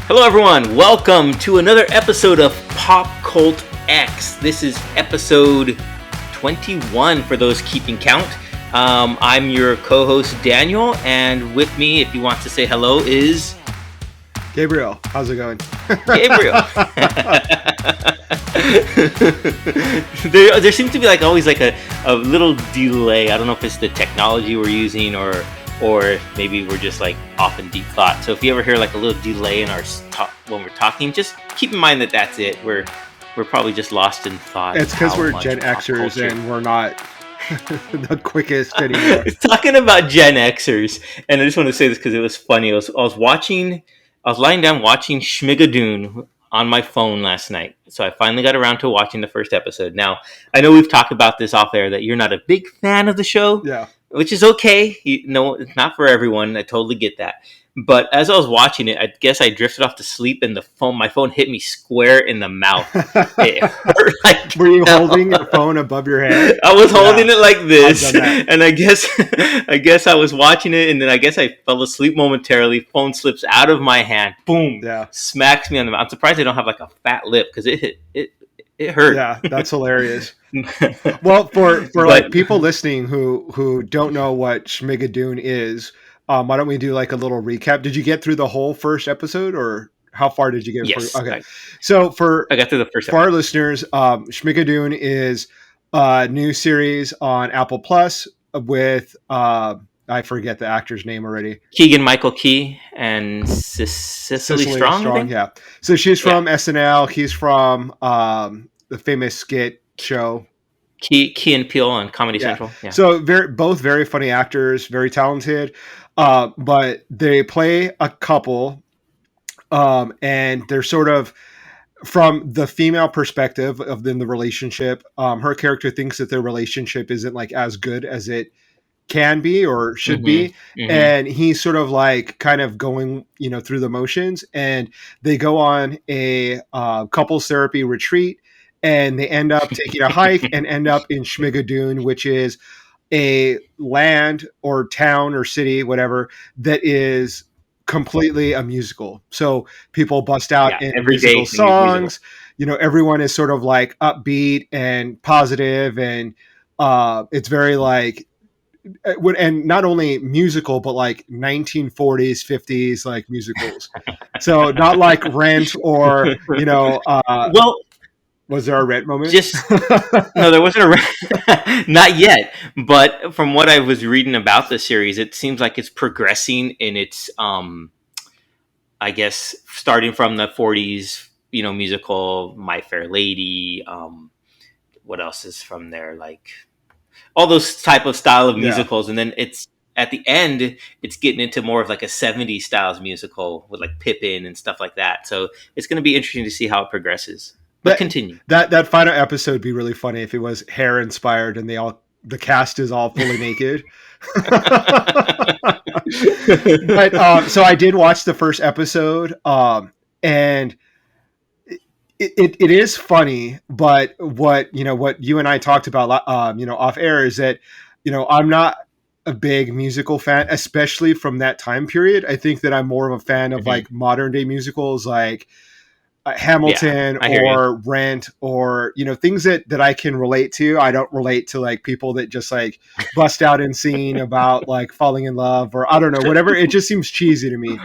Hello, everyone. Welcome to another episode of PopCultX. This is episode 21 for those keeping count. I'm your co-host, Daniel, and with me, if you want to say hello, is... Gabriel. How's it going? Gabriel. there seems to be always a little delay. I don't know if it's the technology we're using or maybe we're just off in deep thought. So if you ever hear a little delay in our talk when we're talking, just keep in mind that that's it. We're probably just lost in thought. It's because we're Gen Xers and we're not the quickest anymore. Talking about Gen Xers, and I just want to say this because it was funny. I was lying down watching Schmigadoon on my phone last night. So I finally got around to watching the first episode. Now, I know we've talked about this off air that you're not a big fan of the show. Yeah. Which is okay. It's not for everyone. I totally get that. But as I was watching it, I guess I drifted off to sleep, and my phone hit me square in the mouth. It hurt. Were you holding your phone above your head? I was holding it like this, and I guess I was watching it, and then I guess I fell asleep momentarily. Phone slips out of my hand. Boom! Yeah. Smacks me on the mouth. I'm surprised I don't have a fat lip because it hurt. Yeah, that's hilarious. Well, for people listening who don't know what Schmigadoon is, why don't we do a little recap? Did you get through the whole first episode, or how far did you get? Yes. Okay. I got through the first episode. For our listeners, Schmigadoon is a new series on Apple Plus with I forget the actor's name already. Keegan-Michael Key and Cicely Strong. Yeah. So she's from SNL. He's from the famous skit show. Key and Peele on Comedy Central. Yeah. So both very funny actors, very talented. But they play a couple, and they're sort of from the female perspective of the relationship. Her character thinks that their relationship isn't as good as it can be or should be. Mm-hmm. And he's sort of kind of going, through the motions, and they go on a couples therapy retreat, and they end up taking a hike and end up in Schmigadoon, which is a land or town or city, whatever, that is completely a musical. So people bust out in musical songs. Everyone is sort of upbeat and positive, and it's very and not only musical, but 1940s, 50s musicals. So not like Rent or well, was there a Rent moment? No, there wasn't a Rent. Not yet. But from what I was reading about the series, it seems like it's progressing in its I guess starting from the 40s, musical My Fair Lady. What else is from there? All those type of style of musicals, and then it's at the end, it's getting into more of a 70s styles musical with Pippin and stuff like that. So it's going to be interesting to see how it progresses. But continue. That final episode would be really funny if it was hair inspired and the cast is all fully naked. But so I did watch the first episode, and it is funny, but what you and I talked about off air is that I'm not a big musical fan, especially from that time period. I think that I'm more of a fan of modern day musicals like Hamilton or Rent or things that I can relate to. I don't relate to people that just bust out and sing about falling in love or I don't know, whatever. It just seems cheesy to me.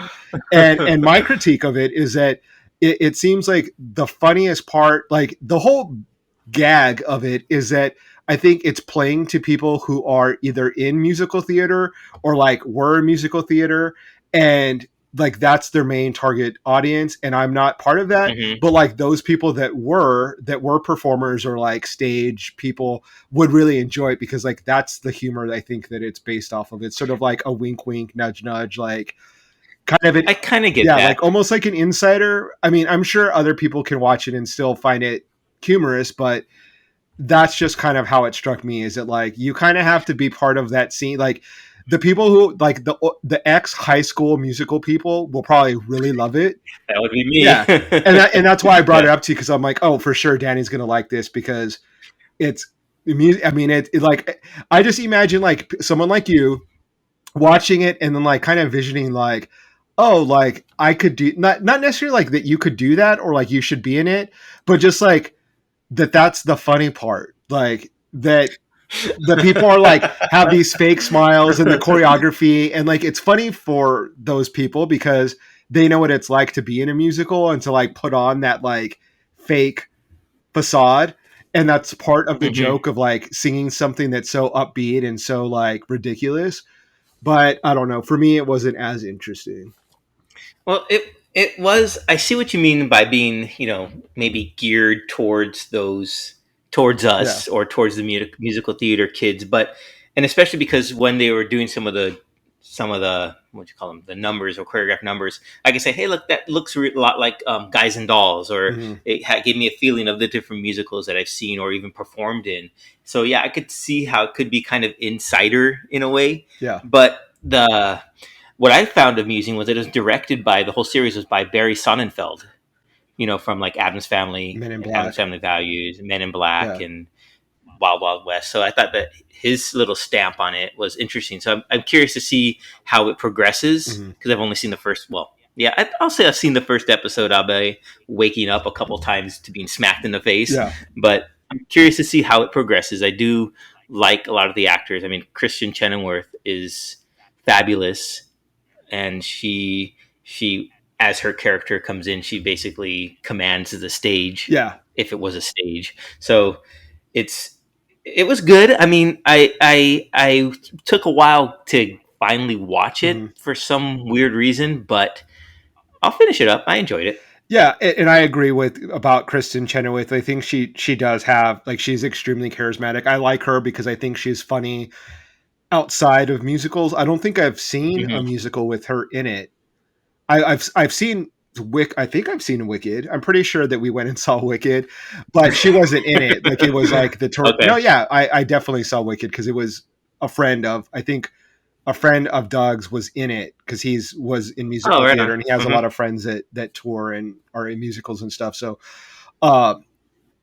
And my critique of it is that it seems like the funniest part, the whole gag of it is that I think it's playing to people who are either in musical theater or were in musical theater, and that's their main target audience. And I'm not part of that, but those people that were performers or stage people would really enjoy it because that's the humor that I think that it's based off of. It's sort of a wink, wink, nudge, nudge, I kind of get that. Almost like an insider. I mean, I'm sure other people can watch it and still find it humorous, but that's just kind of how it struck me, is that you kind of have to be part of that scene. The people who the ex high school musical people will probably really love it. That would be me. Yeah. And that's why I brought it up to you. Cause I'm oh, for sure. Danny's going to like this because it's music. I mean, I just imagine someone like you watching it and then kind of envisioning oh, like I could do, not necessarily like that you could do that or like you should be in it, but just like that's the funny part. Like that the people are like have these fake smiles and the choreography, and like it's funny for those people because they know what it's like to be in a musical and to like put on that like fake facade, and that's part of the Hmm. joke of like singing something that's so upbeat and so like ridiculous. But I don't know, for me it wasn't as interesting. Well, it was. I see what you mean by being, maybe geared towards those, towards Yeah. us, or towards the musical theater kids, but and especially because when they were doing some of the what you call them, the numbers or choreographed numbers, I can say, hey, look, that looks a lot like Guys and Dolls, or Hmm. gave me a feeling of the different musicals that I've seen or even performed in. So yeah, I could see how it could be kind of insider in a way, Yeah. but the what I found amusing was that it was directed by the whole series was by Barry Sonnenfeld, from like Men in Adam's Black. Family Values, Men in Black, Yeah. and Wild Wild West. So I thought that his little stamp on it was interesting. So I'm curious to see how it progresses Hmm. because I've only seen the first. Well, yeah, I'll say I've seen the first episode. I'll be waking up a couple times to being smacked in the face, Yeah. but I'm curious to see how it progresses. I do like a lot of the actors. I mean, Christian Chenoweth is fabulous, and she as her character comes in, she basically commands the stage Yeah. if it was a stage. So it's it was good. I mean, I took a while to finally watch it Hmm. for some weird reason, but I'll finish it up. I enjoyed it. Yeah, and I agree with about Kristen Chenoweth. I think she does have like she's extremely charismatic. I like her because I think she's funny outside of musicals. I don't think I've seen a Hmm. musical with her in it. I've seen Wick. I think I've seen Wicked. I'm pretty sure that we went and saw Wicked, but she wasn't in it. Like it was like the tour. No, Okay. yeah, I definitely saw Wicked because it was a friend of. I think a friend of Doug's was in it because he's was in Oh, musical right theater on. and he has a Hmm. lot of friends that tour and are in musicals and stuff. So, uh,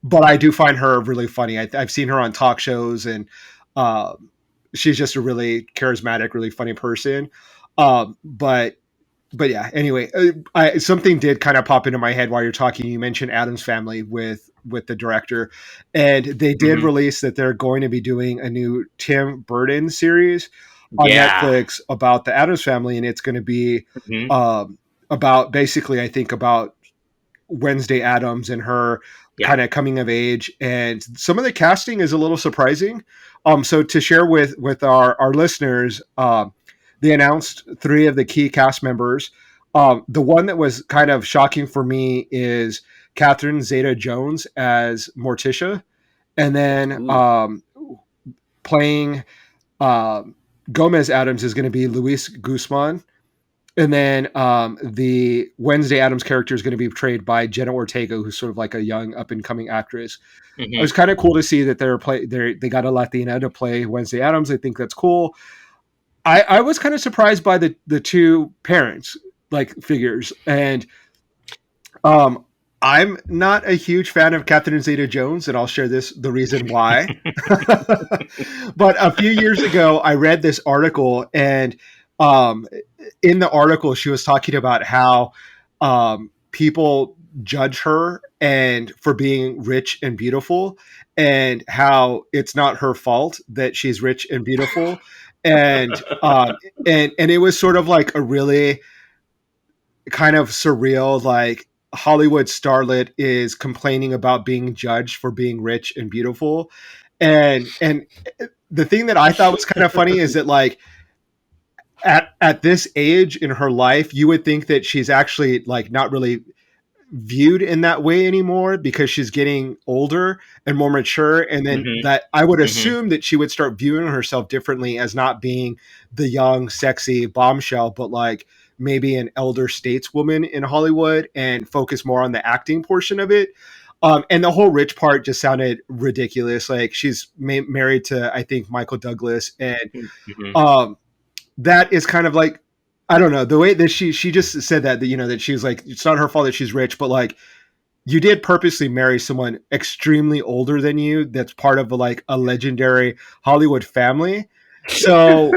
but I do find her really funny. I've seen her on talk shows and uh, she's just a really charismatic, really funny person. But yeah. Anyway, something did kind of pop into my head while you're talking. You mentioned Adam's Family with the director, and they did Hmm. release that they're going to be doing a new Tim Burton series on Yeah. Netflix about the Adams Family, and it's going to be Hmm. um, about basically, I think, about Wednesday Adams and her Yeah. kind of coming of age, and some of the casting is a little surprising. So to share with our listeners, they announced three of the key cast members. The one that was kind of shocking for me is Katherine Zeta-Jones as Morticia, and then Ooh. playing um, Gomez Adams is going to be Luis Guzman, and then the Wednesday Adams character is going to be portrayed by Jenna Ortega, who's sort of like a young up and coming actress. It was Hmm. kind of cool to see that they got a Latina to play Wednesday Adams. I think that's cool. I was kind of surprised by the two parents like figures, and um, I'm not a huge fan of Catherine Zeta-Jones, and I'll share the reason why. But a few years ago, I read this article, and um, in the article, she was talking about how people judge her and for being rich and beautiful, and how it's not her fault that she's rich and beautiful, and and it was sort of like a really kind of surreal, like Hollywood starlet is complaining about being judged for being rich and beautiful, and the thing that I thought was kind of funny is that like at this age in her life, you would think that she's actually like not really viewed in that way anymore because she's getting older and more mature, and then Hmm. that I would Hmm. assume that she would start viewing herself differently as not being the young sexy bombshell, but like maybe an elder stateswoman in Hollywood and focus more on the acting portion of it. And the whole rich part just sounded ridiculous. Like she's married to, I think, Michael Douglas, and Hmm. um, that is kind of like, I don't know, the way that she just said that you know that she's like, it's not her fault that she's rich, but like you did purposely marry someone extremely older than you that's part of like a legendary Hollywood family. So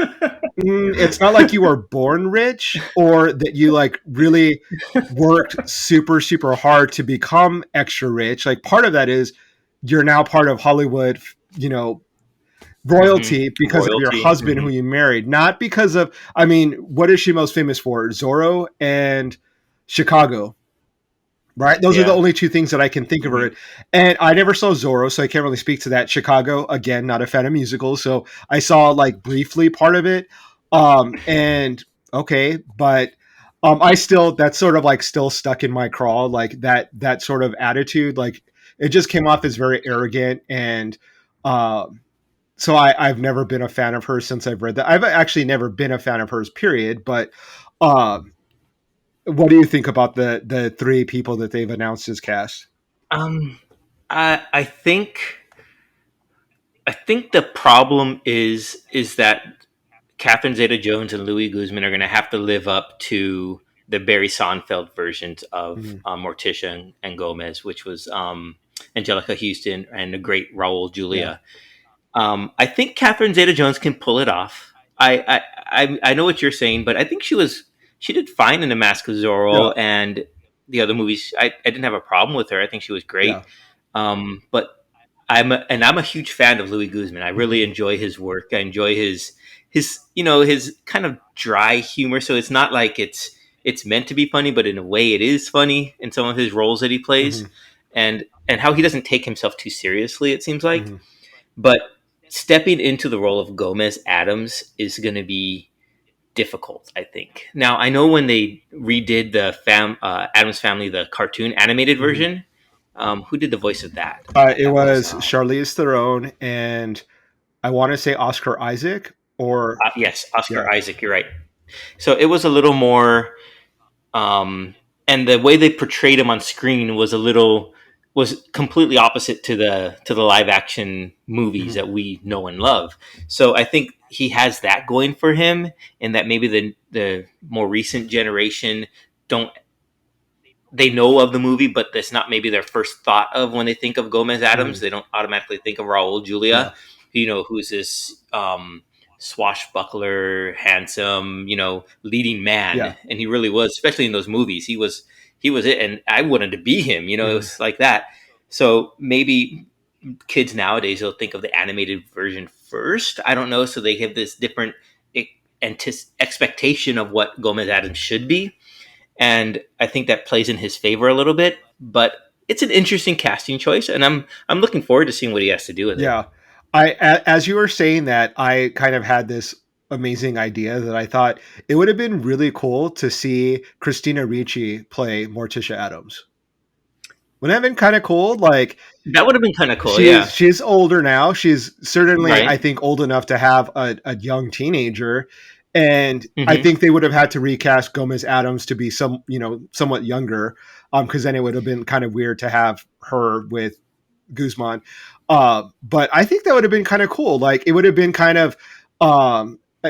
It's not like you were born rich or that you like really worked super super hard to become extra rich. Like part of that is you're now part of Hollywood, you know, royalty because of your Royalty. husband who you married, not because of, I mean, what is she most famous for? Zorro and Chicago, right? Those are the Yeah. only two things that I can think of Hmm. her. And I never saw Zorro, so I can't really speak to that. Chicago, again, not a fan of musicals, so I saw like briefly part of it. And okay, but I still, that's sort of like still stuck in my craw, like that sort of attitude, like it just came off as very arrogant and so I've never been a fan of hers since I've read that. I've actually never been a fan of hers, period. But um, what do you think about the three people that they've announced as cast? Um, I think the problem is that Catherine Zeta-Jones and Louis Guzman are going to have to live up to the Barry Sonnenfeld versions of Mhm. Morticia and Gomez, which was Angelica Houston and the great Raul Yeah. Julia. I think Catherine Zeta-Jones can pull it off. I know what you're saying, but I think she did fine in The Mask of Yeah. Zorro and the other movies. I didn't have a problem with her. I think she was Yeah. great. But I'm a huge fan of Louis Guzman. I really Mhm. enjoy his work. I enjoy his kind of dry humor. So it's not like it's meant to be funny, but in a way it is funny in some of his roles that he plays, Mhm. and how he doesn't take himself too seriously. It seems like, Mhm. but stepping into the role of Gomez Adams is going to be difficult, I think. Now, I know when they redid the Adams Family, the cartoon animated Mhm. version, who did the voice of that? It That was was Charlize Theron and I want to say Oscar Isaac or yes, yeah. Oscar Isaac. You're right. So it was a little more, um, and the way they portrayed him on screen was completely opposite to the live action movies Mhm. that we know and love. So I think he has that going for him, and that maybe the more recent generation don't they know of the movie, but that's not maybe their first thought of when they think of Gomez Adams. Mhm. They don't automatically think of Raul Julia, Yeah. who's this swashbuckler, handsome, leading man, Yeah. and he really was, especially in those movies. He was it, and I wanted to be him. It Mhm. was like that. So maybe kids nowadays they'll think of the animated version first. I don't know, so they have this different expectation of what Gomez Adams should be, and I think that plays in his favor a little bit. But it's an interesting casting choice, and I'm looking forward to seeing what he has to do with it. Yeah. As you were saying that, I kind of had this amazing idea that I thought it would have been really cool to see Christina Ricci play Morticia Adams. Wouldn't that have been kind of cool? Like That would have been kind of cool, she's yeah. she's older now. She's certainly, I Right. think, old enough to have a young teenager. And I Hmm. think they would have had to recast Gomez Adams to be somewhat younger, because then it would have been kind of weird to have her with Guzman. But I think that would have been kind of cool. Like it would have been kind of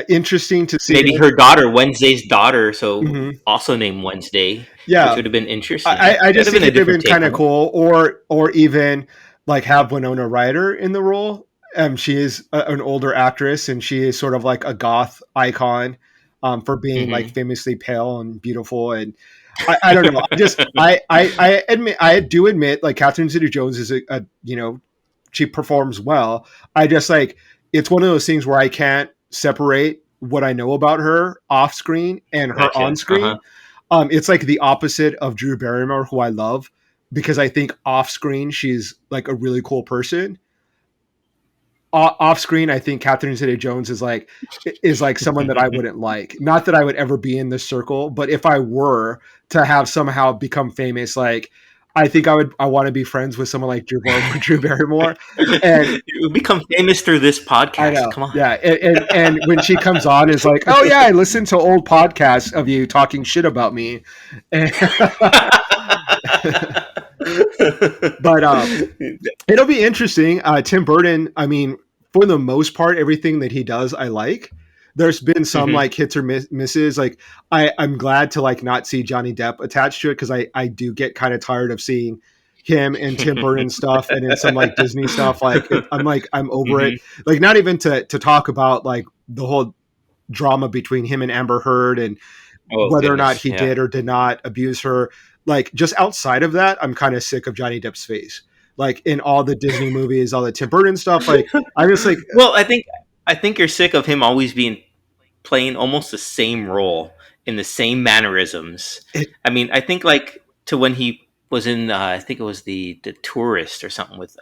interesting to see Maybe them. her daughter, Wednesday's daughter, so Mhm. also named Wednesday, which Yeah, would have been interesting. I That'd just have think been a it'd have different been take kind of on it. cool, or even like have Winona Ryder in the role. She is an older actress, and she is sort of like a goth icon, for being like Hmm. famously pale and beautiful. And I don't know. I admit, I do admit, like Catherine Zeta-Jones is a she performs well. I just like, it's one of those things where I can't separate what I know about her off screen and her on Gotcha. Uh huh. screen. It's like the opposite of Drew Barrymore, who I love, because I think off screen she's like a really cool person. Off screen, I think Catherine Zeta-Jones is like someone that I wouldn't like. Not that I would ever be in this circle, but if I were to have somehow become famous, like I think I want to be friends with someone like Drew Barrymore. And You become famous through this I podcast. know. Come on. Yeah. And when she comes on, is like, oh yeah, I listened to old podcasts of you talking shit about me. And but it'll be interesting. Tim Burton, I mean, for the most part, everything that he does, I like. There's been some Hmm. like hits or misses. Like I'm glad to like not see Johnny Depp attached to it, because I do get kind of tired of seeing him and Tim Burton stuff, and in some like Disney stuff. Like I'm over it. Hmm. Like not even to talk about like the whole drama between him and Amber Heard and Oh whether or not goodness, he yeah. did or did not abuse her. Like just outside of that, I'm kind of sick of Johnny Depp's face. Like in all the Disney movies, all the Tim Burton stuff. Like I'm just like, Well, I think you're sick of him always being playing almost the same role in the same mannerisms. it, I mean, I think like to when he was in, I think it was the Tourist or something with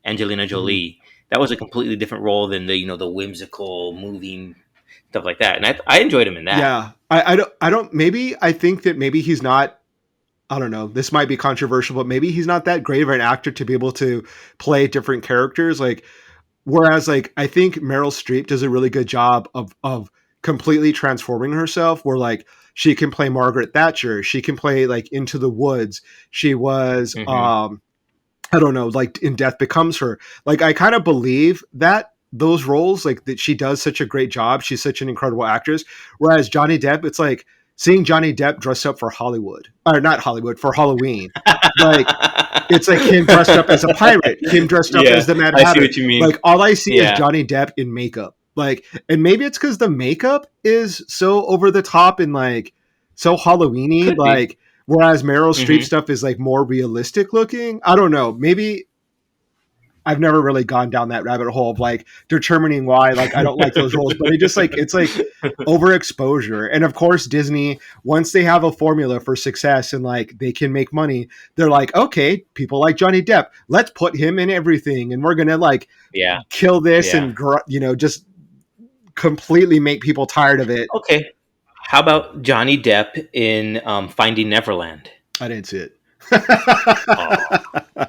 Angelina mhm. Jolie. That was a completely different role than the whimsical, moving stuff like that. And I enjoyed him in that. Yeah, I don't. Maybe I think that maybe he's not. I don't know. This might be controversial, but maybe he's not that great of an actor to be able to play different characters. Like, whereas, like, I think Meryl Streep does a really good job of completely transforming herself. Where like she can play Margaret Thatcher, she can play like Into the Woods. She was, Hmm. I don't know, like in Death Becomes Her. Like, I kind of believe that those roles, like that she does such a great job. She's such an incredible actress. Whereas Johnny Depp, it's like seeing Johnny Depp dressed up for Hollywood, or not Hollywood, for Halloween. Like, it's like him dressed up as a pirate, him dressed up as Yeah, the Mad I see Hatter. what you mean. Like, all I see is Yeah, Johnny Depp in makeup. Like, and maybe it's because the makeup is so over the top and like so Halloweeny. could be. Like, whereas Meryl Streep Hmm. stuff is like more realistic looking. I don't know. Maybe I've never really gone down that rabbit hole of like determining why like I don't like those roles, but it just like it's like overexposure. And of course Disney, once they have a formula for success and like they can make money, they're like, okay, people like Johnny Depp, let's put him in everything and we're going to like Yeah, kill this yeah. and just completely make people tired of it. Okay. How about Johnny Depp in Finding Neverland? I didn't see it. Oh.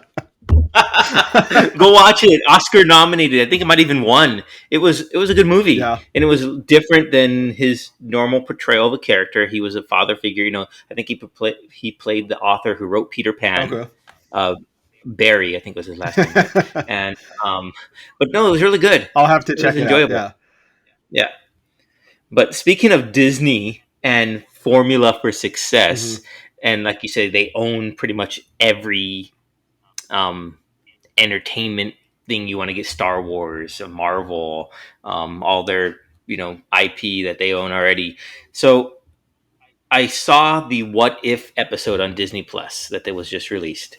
Go watch it. Oscar nominated. I think it might even won. It was a good movie, Yeah. and it was different than his normal portrayal of a character. He was a father figure. I think he played the author who wrote Peter Pan. Okay. Uh, Barry, I think was his last name, right? And but no, it was really good. I'll have to It was check it out. enjoyable. Yeah. Yeah. But speaking of Disney and formula for Hmm. success, and like you said, they own pretty much every um, entertainment thing you want to get. Star Wars, Marvel, all their IP that they own already. So I saw the What If episode on Disney Plus that was just released.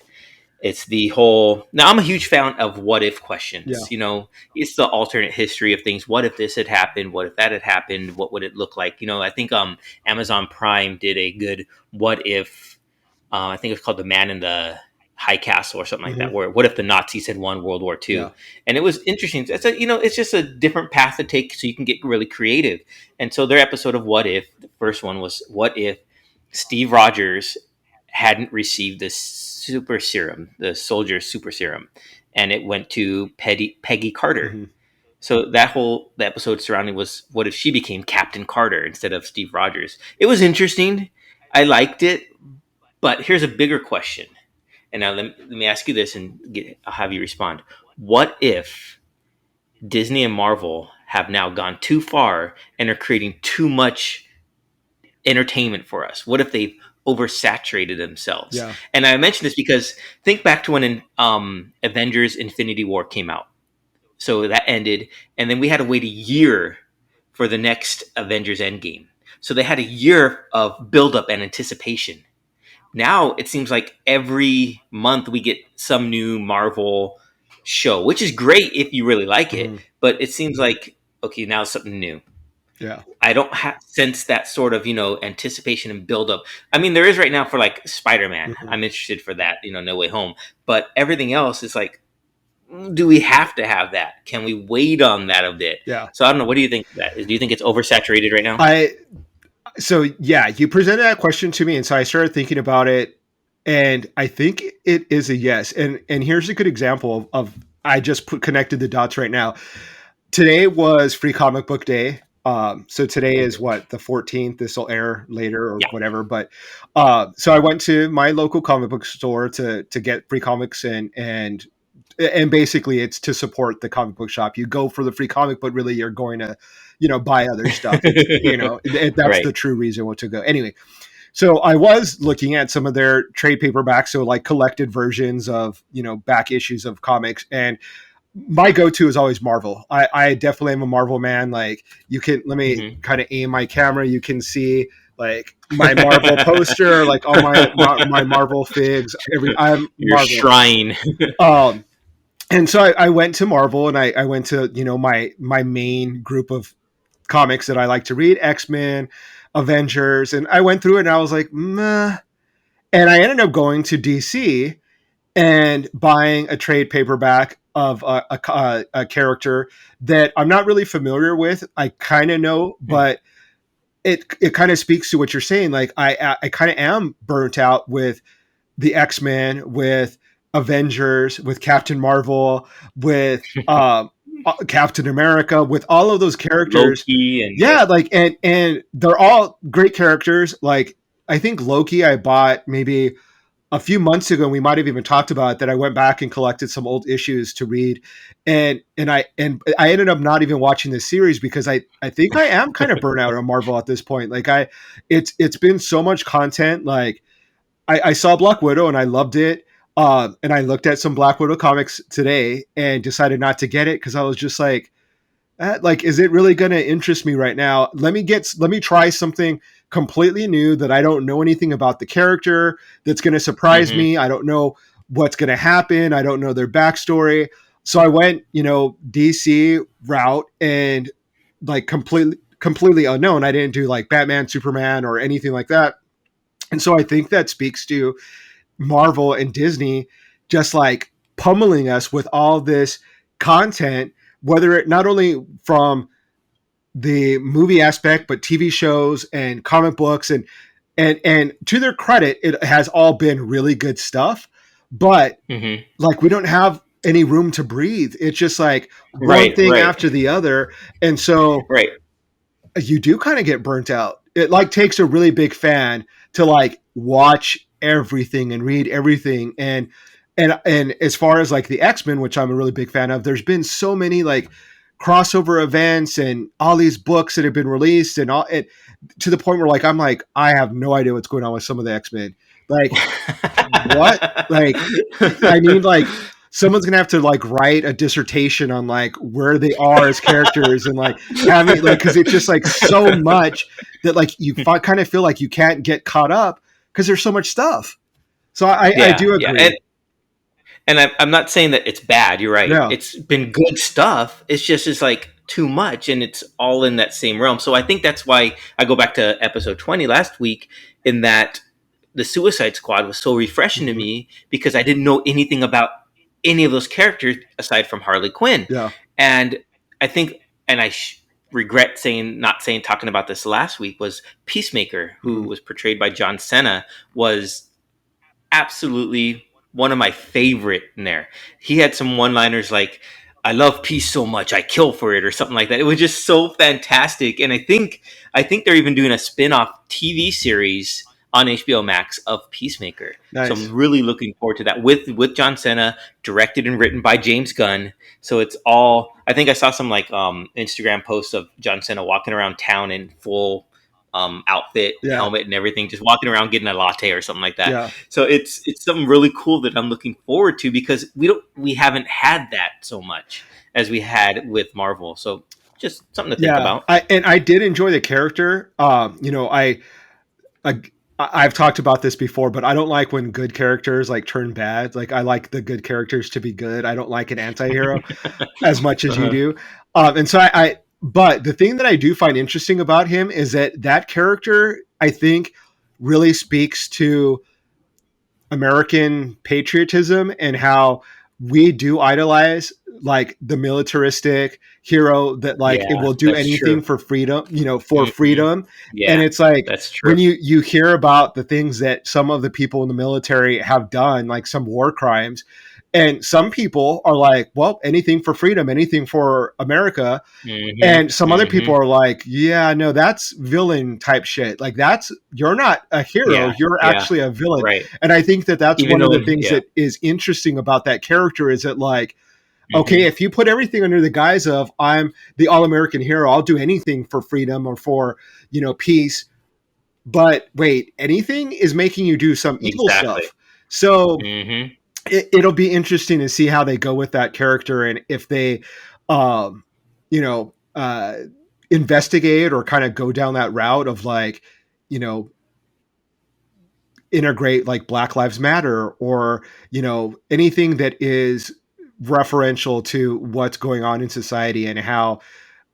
It's the whole. Now I'm a huge fan of what if Yeah. questions. It's the alternate history of things. What if this had happened? What if that had happened? What would it look like? I think Amazon Prime did a good what if. I think it's called The Man in the High Castle or something like Hmm. that. Where what if the Nazis had won World War II? Yeah. And it was interesting. It's just a different path to take, so you can get really creative. And so their episode of What If, the first one was what if Steve Rogers hadn't received this super serum, the soldier super serum, and it went to Peggy Carter. Hmm. So the episode surrounding was what if she became Captain Carter instead of Steve Rogers. It was interesting. I liked it, but here's a bigger question. And now let me ask you this, and I'll have you respond. What if Disney and Marvel have now gone too far and are creating too much entertainment for us? What if they've oversaturated themselves? Yeah. And I mention this because think back to when Avengers Infinity War came out. So that ended, and then we had to wait a year for the next Avengers Endgame. So they had a year of buildup and anticipation. Now it seems like every month we get some new Marvel show, which is great if you really like it. Hmm. But it seems like, okay, now it's something new. Yeah. I don't sense that sort of anticipation and buildup. I mean, there is right now for like Spider-Man. Hmm. I'm interested for that. No Way Home. But everything else is like, do we have to have that? Can we wait on that a bit? Yeah. So I don't know. What do you think of that? Do you think it's oversaturated right now? I so yeah, you presented that question to me, and so I started thinking about it, and I think it is a yes. And here's a good example of I just connected the dots right now. Today was Free Comic Book Day. So today is what, the 14th. This will air later or Yeah. whatever. But so I went to my local comic book store to get free comics and basically it's to support the comic book shop. You go for the free comic, but really you're going to, buy other stuff. It's, that's Right. the true reason what to go. Anyway, so I was looking at some of their trade paperbacks, so like collected versions of, back issues of comics. And my go-to is always Marvel. I definitely am a Marvel man. Like, you can, let me Mm-hmm. kind of aim my camera. You can see like my Marvel poster, like all my Marvel figs. I'm Your Marvel. shrine. Um, and so I went to Marvel, and I went to, my main group of comics that I like to read, X-Men, Avengers, and I went through it and I was like, meh. And I ended up going to DC and buying a trade paperback of a character that I'm not really familiar with. I kind of know, but it kind of speaks to what you're saying. Like, I kind of am burnt out with the X-Men, with Avengers, with Captain Marvel, with Captain America, with all of those characters. Loki and Yeah, like, and they're all great characters. Like, I think Loki I bought maybe a few months ago, and we might have even talked about it, that I went back and collected some old issues to read, and I ended up not even watching this series because I think I am kind of burnt out on Marvel at this point. Like, it's been so much content. Like, I saw Black Widow and I loved it. And I looked at some Black Widow comics today and decided not to get it because I was just like, is it really going to interest me right now? Let me try something completely new that I don't know anything about the character, that's going to surprise mm-hmm. me. I don't know what's going to happen. I don't know their backstory. So I went, DC route, and like completely unknown. I didn't do like Batman, Superman, or anything like that. And so I think that speaks to Marvel and Disney just like pummeling us with all this content, whether it not only from the movie aspect, but TV shows and comic books, and to their credit, it has all been really good stuff. But Mm-hmm. like, we don't have any room to breathe. It's just like one Right, thing right, after the other. And so right. you do kind of get burnt out. It like takes a really big fan to like watch everything and read everything. And as far as like the X-Men, which I'm a really big fan of, there's been so many like crossover events and all these books that have been released, and all it, to the point where like I'm like, I have no idea what's going on with some of the X-Men. Like, what? Like, I need like someone's gonna have to like write a dissertation on like where they are as characters, and like having like, because it's just like so much that like you kind of feel like you can't get caught up because there's so much stuff. So I Yeah, do yeah, agree. and I'm not saying that it's bad. You're right. Yeah. It's been good stuff. It's like too much, and it's all in that same realm. So I think that's why I go back to episode 20 last week, in that the Suicide Squad was so refreshing to Mhm. me because I didn't know anything about any of those characters aside from Harley Quinn. Yeah. And I think, and regret saying, not saying, talking about this last week, was Peacemaker, who Mhm. was portrayed by John Cena, was absolutely one of my favorite in there. He had some one-liners like, "I love peace so much, I kill for it," or something like that. It was just so fantastic. And I think they're even doing a spin-off TV series on HBO Max of Peacemaker. So Nice. I'm really looking forward to that, with John Cena, directed and written by James Gunn. So it's all, I think I saw some like Instagram posts of John Cena walking around town in full outfit, Yeah. helmet, and everything, just walking around getting a latte or something like that. Yeah. So it's something really cool that I'm looking forward to, because we haven't had that so much as we had with Marvel. So just something to think Yeah. about. I did enjoy the character. I I've talked about this before, but I don't like when good characters like turn bad. Like, I like the good characters to be good. I don't like an anti-hero as much as you Uh-huh. do. And so but the thing that I do find interesting about him is that character, I think, really speaks to American patriotism and how we do idolize like the militaristic hero that like it Yeah, will do that's anything true. for freedom, for Hmm. freedom. And Yeah, it's like that's true. when you hear about the things that some of the people in the military have done, like some war crimes, and some people are like, well, anything for freedom, anything for America, Hmm. and some other Hmm. people are like, yeah, no, that's villain type shit. Like, you're not a hero, Yeah, you're yeah, actually a villain. right. And I think that that's Even one of though, the things yeah. that is interesting about that character is that, like, okay, Hmm. if you put everything under the guise of I'm the all-American hero, I'll do anything for freedom or for, peace. But wait, anything is making you do some evil Exactly. stuff. So Hmm. it'll be interesting to see how they go with that character, and if they, um, you know, investigate or kind of go down that route of like, you know, integrate like Black Lives Matter, or anything that is referential to what's going on in society, and how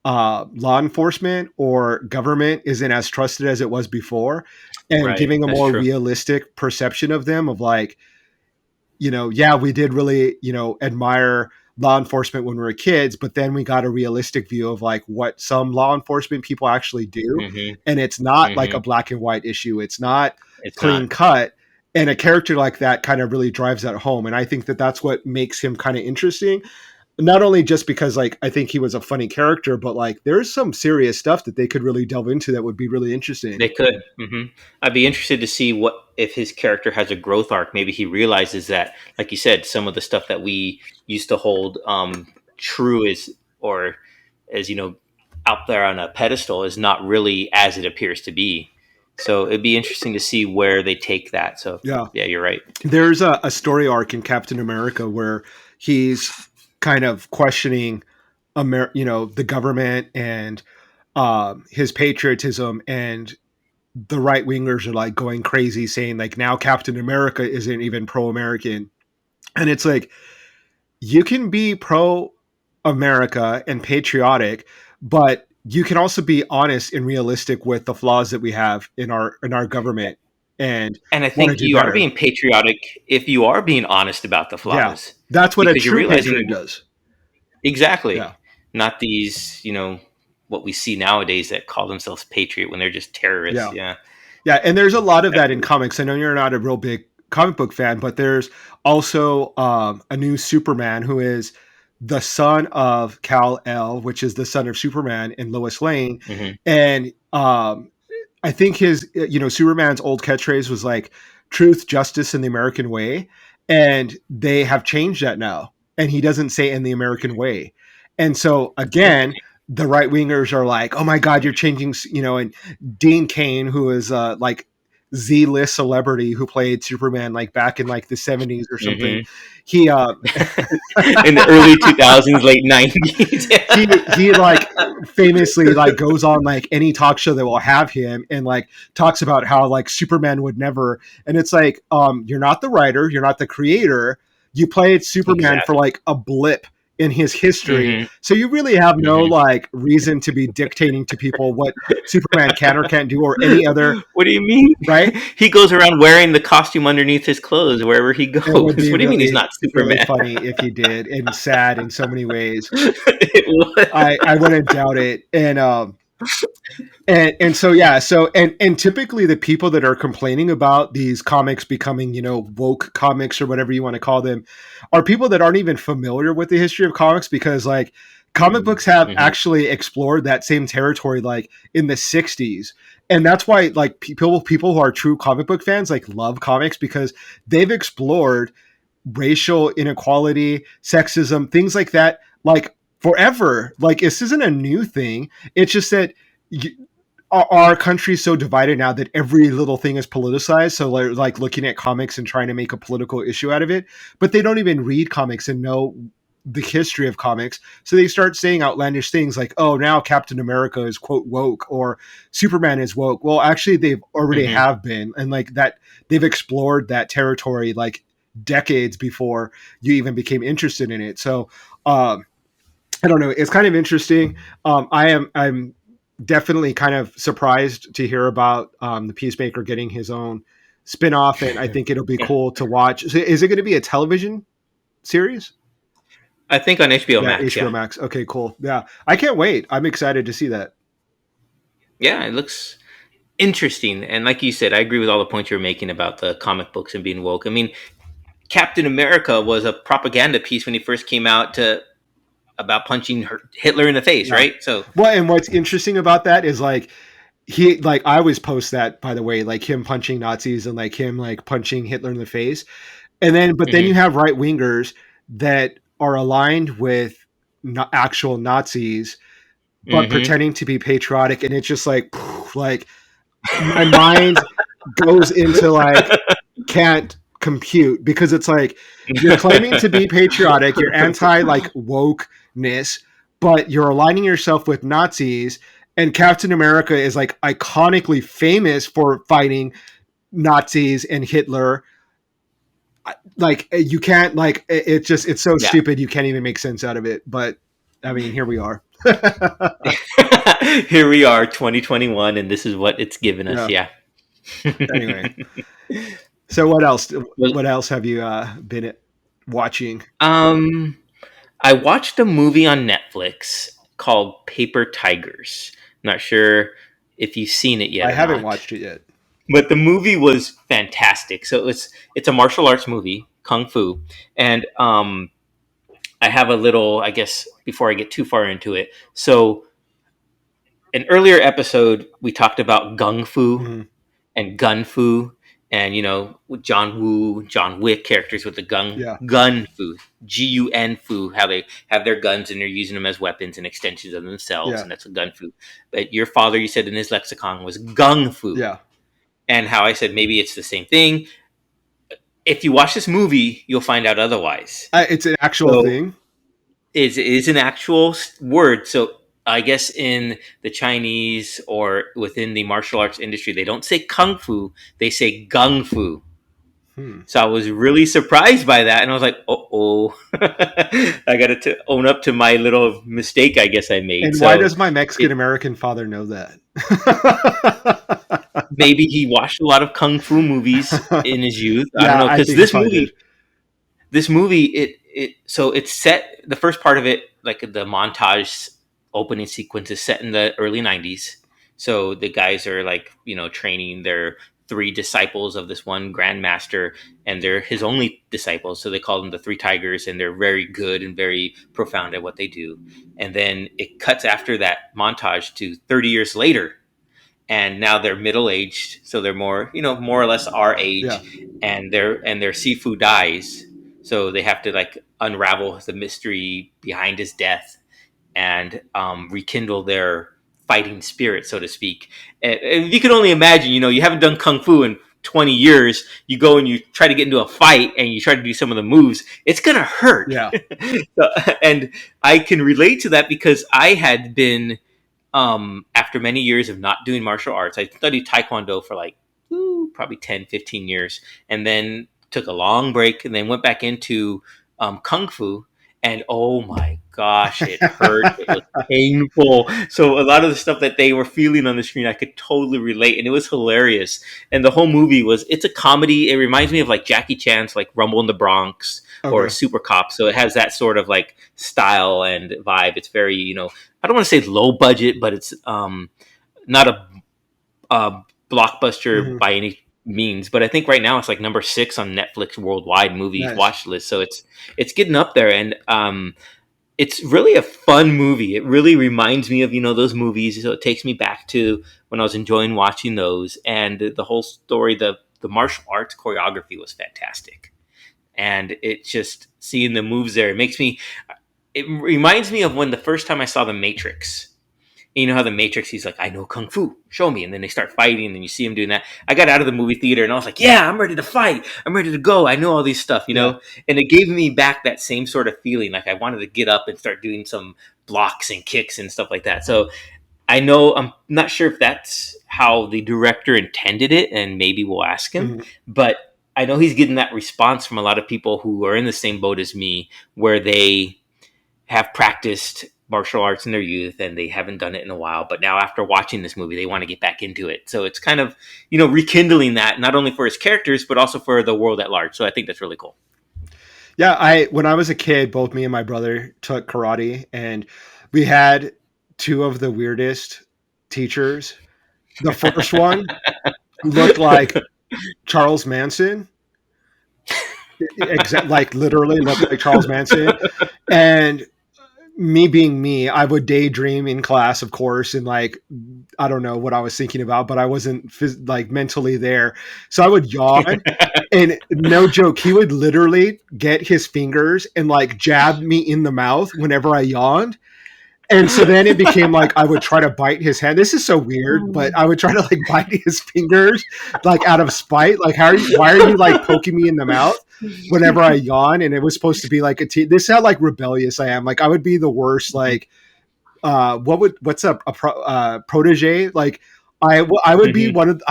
law enforcement or government isn't as trusted as it was before, and Right. giving a That's more true. realistic perception of them, of like, yeah, we did really, admire law enforcement when we were kids, but then we got a realistic view of like what some law enforcement people actually do. Hmm. And it's not like a Hmm. black and white issue. It's not It's clean not. cut. And a character like that kind of really drives that home. And I think that that's what makes him kind of interesting. Not only just because like I think he was a funny character, but like there's some serious stuff that they could really delve into that would be really interesting. They could. I'd be interested to see what if his character has a growth arc. Maybe he realizes that, like you said, some of the stuff that we used to hold true is, or as out there on a pedestal, is not really as it appears to be. So it'd be interesting to see where they take that. So Yeah. yeah, you're right. There's a story arc in Captain America where he's kind of questioning the government and his patriotism, and the right wingers are like going crazy saying like now Captain America isn't even pro American. And it's like, you can be pro America and patriotic, but you can also be honest and realistic with the flaws that we have in our government, and And I want to think do you are better. being patriotic if you are being honest about the Yeah. flaws, That's what a because you're true patriot realizing does. exactly Yeah. not these, what we see nowadays that call themselves patriot when they're just terrorists. Yeah. Yeah, Yeah, and there's a lot of that in definitely. comics. I know you're not a real big comic book fan, but there's also a new Superman who is the son of Kal-El, which is the son of Superman and Lois Lane. Hmm. And I think his, Superman's old catchphrase was like truth, justice, and the American way. And they have changed that now. And he doesn't say in the American way. And so again, the right wingers are like, oh my God, you're changing, and Dean Cain, who is like Z-list celebrity who played Superman like back in like the 70s or something. Hmm. He In the early 2000s, late 90s. he like famously like goes on like any talk show that will have him, and like talks about how like Superman would never. And it's like, you're not the writer, you're not the creator, you played Superman for Exactly. like a blip in his history, Hmm. so you really have no Hmm. like reason to be dictating to people what Superman can or can't do, or any other. What do you mean? Right. He goes around wearing the costume underneath his clothes wherever he It would goes. be What do you mean he's not really Superman? funny if he did, and sad in so many ways. It I was. wouldn't doubt it. And so yeah, so and typically the people that are complaining about these comics becoming, woke comics or whatever you want to call them, are people that aren't even familiar with the history of comics, because like comic books have Hmm. actually explored that same territory like in the 60s. And that's why like people who are true comic book fans like love comics, because they've explored racial inequality, sexism, things like that, like forever. Like this isn't a new thing. It's just that you, our country's so divided now that every little thing is politicized. So like looking at comics and trying to make a political issue out of it, but they don't even read comics and know the history of comics. So they start saying outlandish things like, "Oh, now Captain America is quote woke," or "Superman is woke." Well, actually, they've already Hmm. have been, and like that they've explored that territory like decades before you even became interested in it. So I don't know. It's kind of interesting. I'm definitely kind of surprised to hear about the Peacemaker getting his own spin-off, and I think it'll be Yeah. cool to watch. Is it going to be a television series? I think on HBO Yeah, Max. HBO Yeah. Max. Okay, cool. Yeah, I can't wait. I'm excited to see that. Yeah. It looks interesting. And like you said, I agree with all the points you were making about the comic books and being woke. I mean, Captain America was a propaganda piece when he first came out to about punching Hitler in the face, Yeah. right? So. Well, and what's interesting about that is like he like I always post that, by the way, like him punching Nazis and like him like punching Hitler in the face. And then but then you Hmm. have right wingers that are aligned with actual Nazis but Hmm. pretending to be patriotic, and it's just like like my mind goes into like can't compute, because it's like you're claiming to be patriotic, you're anti like wokeness, but you're aligning yourself with Nazis, and Captain America is like iconically famous for fighting Nazis and Hitler. Like you can't like it's so Yeah. stupid you can't even make sense out of it. But I mean, here we are. Here we are, 2021, and this is what it's given us. Yeah. Yeah. Anyway, so what else? Well, What else have you been watching? um, I watched a movie on Netflix called Paper Tigers. Not sure if you've seen it yet I or haven't not, watched it yet. but the movie was fantastic. So it's a martial arts movie, kung fu, and I have a little, I guess, before I get too far into it. So, an earlier episode, we talked about gung fu Mm-hmm. and gun fu, and with John Woo, John Wick characters with the Yeah, gun fu, GUN fu, how they have their guns and they're using them as weapons and extensions of themselves, yeah, and that's a gun fu. But your father, you said in his lexicon, was gung fu, yeah. and how I said maybe it's the same thing. If you watch this movie, you'll find out otherwise. It's an actual So thing. is an actual word. So I guess in the Chinese or within the martial arts industry, they don't say kung fu, they say gung fu. Hmm. So I was really surprised by that, and I was like, "Oh, I got to own up to my little mistake, I guess I made." And why does So my Mexican it, American father know that? maybe he watched a lot of kung fu movies in his youth. I don't Yeah, know, I because think he probably did. this movie, so it's set. The first part of it, like the montage opening sequence, is set in the early '90s. So the guys are like training their three disciples of this one grandmaster, and they're his only disciples. So they call them the Three Tigers, and they're very good and very profound at what they do. And then it cuts after that montage to 30 years later, and now they're middle aged, so they're more or less our age, Yeah, and their Sifu dies, so they have to like unravel the mystery behind his death and rekindle their fighting spirit, so to speak. And you can only imagine, you haven't done kung fu in 20 years. You go and you try to get into a fight and you try to do some of the moves. It's gonna hurt. yeah. So, and I can relate to that because I had been after many years of not doing martial arts. I studied taekwondo for like probably 10, 15 years, and then took a long break and then went back into kung fu. And oh my gosh, it hurt. It was painful. So a lot of the stuff that they were feeling on the screen, I could totally relate, and it was hilarious. And the whole movie it's a comedy. It reminds me of like Jackie Chan's like Rumble in the Bronx or Okay. Super Cop. So it has that sort of like style and vibe. It's very, I don't want to say low budget, but it's not a blockbuster Hmm. by any means. But I think right now it's like number 6 on Netflix worldwide movies Nice. watch list. So it's getting up there, and it's really a fun movie. It really reminds me of those movies. So it takes me back to when I was enjoying watching those, and the whole story, the martial arts choreography was fantastic, and it just seeing the moves there, it reminds me of when the first time I saw The Matrix. You know how The Matrix, he's like, I know Kung Fu, show me. And then they start fighting and you see him doing that. I got out of the movie theater and I was like, yeah, I'm ready to fight. I'm ready to go. I know all these stuff, Yeah. And it gave me back that same sort of feeling. Like I wanted to get up and start doing some blocks and kicks and stuff like that. So I'm not sure if that's how the director intended it, and maybe we'll ask him. Hmm. But I know he's getting that response from a lot of people who are in the same boat as me, where they have practiced martial arts in their youth and they haven't done it in a while, but now after watching this movie they want to get back into it. So it's kind of rekindling that, not only for his characters but also for the world at large. So I think that's really cool. Yeah, when I was a kid, both me and my brother took karate, and we had two of the weirdest teachers. The first one looked like Charles Manson, like literally looked like Charles Manson. And me being me, I would daydream in class, of course, and like I don't know what I was thinking about, but I wasn't like mentally there. So I would yawn, and no joke, he would literally get his fingers and like jab me in the mouth whenever I yawned. And so then it became like I would try to bite his hand. This is so weird, but I would try to like bite his fingers like out of spite. Like, why are you like poking me in the mouth whenever I yawn? And it was supposed to be like this is how like rebellious I am. Like I would be the worst. Like what's protege? Like I would be Mhm. one of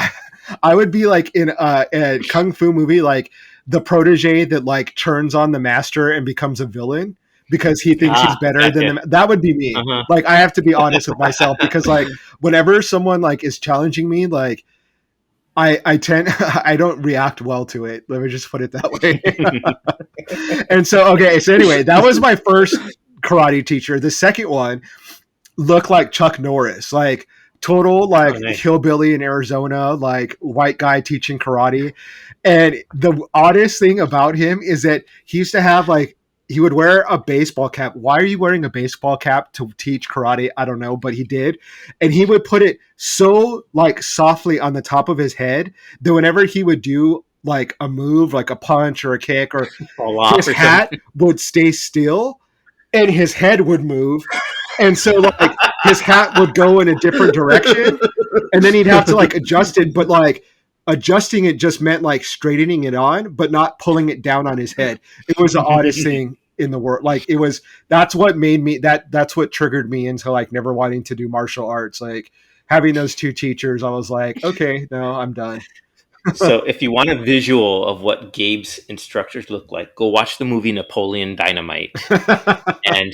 I would be like in a kung fu movie, like the protege that like turns on the master and becomes a villain because he thinks he's better than Gotcha. them. That would be me. Uh-huh. Like I have to be honest with myself because like whenever someone like is challenging me, like I tend I don't react well to it. Let me just put it that way. And so okay, so anyway, that was my first karate teacher. The second one looked like Chuck Norris, like total Oh, like nice. hillbilly in Arizona, like white guy teaching karate. And the oddest thing about him is that he used to have like he would wear a baseball cap. Why are you wearing a baseball cap to teach karate? I don't know, but he did. And he would put it so like softly on the top of his head that whenever he would do like a move, like a punch or a kick, or Fall his off or hat something. would stay still and his head would move. And so like his hat would go in a different direction and then he'd have to like adjust it, but like adjusting it just meant like straightening it on, but not pulling it down on his head. It was the oddest thing in the world. Like it was that's what made me that's what triggered me into like never wanting to do martial arts. Like having those two teachers, I was like, okay, no, I'm done. So, if you want a visual of what Gabe's instructors look like, go watch the movie Napoleon Dynamite, and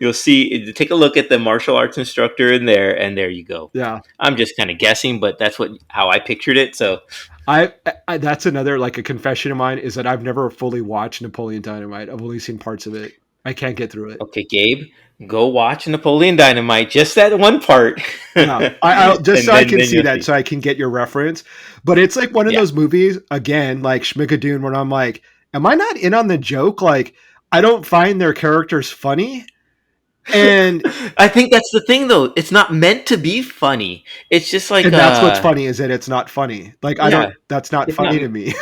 you'll see. Take a look at the martial arts instructor in there, and there you go. Yeah. I'm just kind of guessing, but that's what how I pictured it. So, I that's another like a confession of mine is that I've never fully watched Napoleon Dynamite. I've only seen parts of it. I can't get through it. okay, Gabe, go watch Napoleon Dynamite, just that one part, Yeah, and I just so I can then see you'll that, see. so I can get your reference. But it's like one of Yeah. those movies again, like Schmigadoon, where I'm like, am I not in on the joke? Like, I don't find their characters funny, and I think that's the thing, though. It's not meant to be funny. It's just like that's what's funny is that it's not funny. Like, I don't. yeah, That's not it's not. funny to me.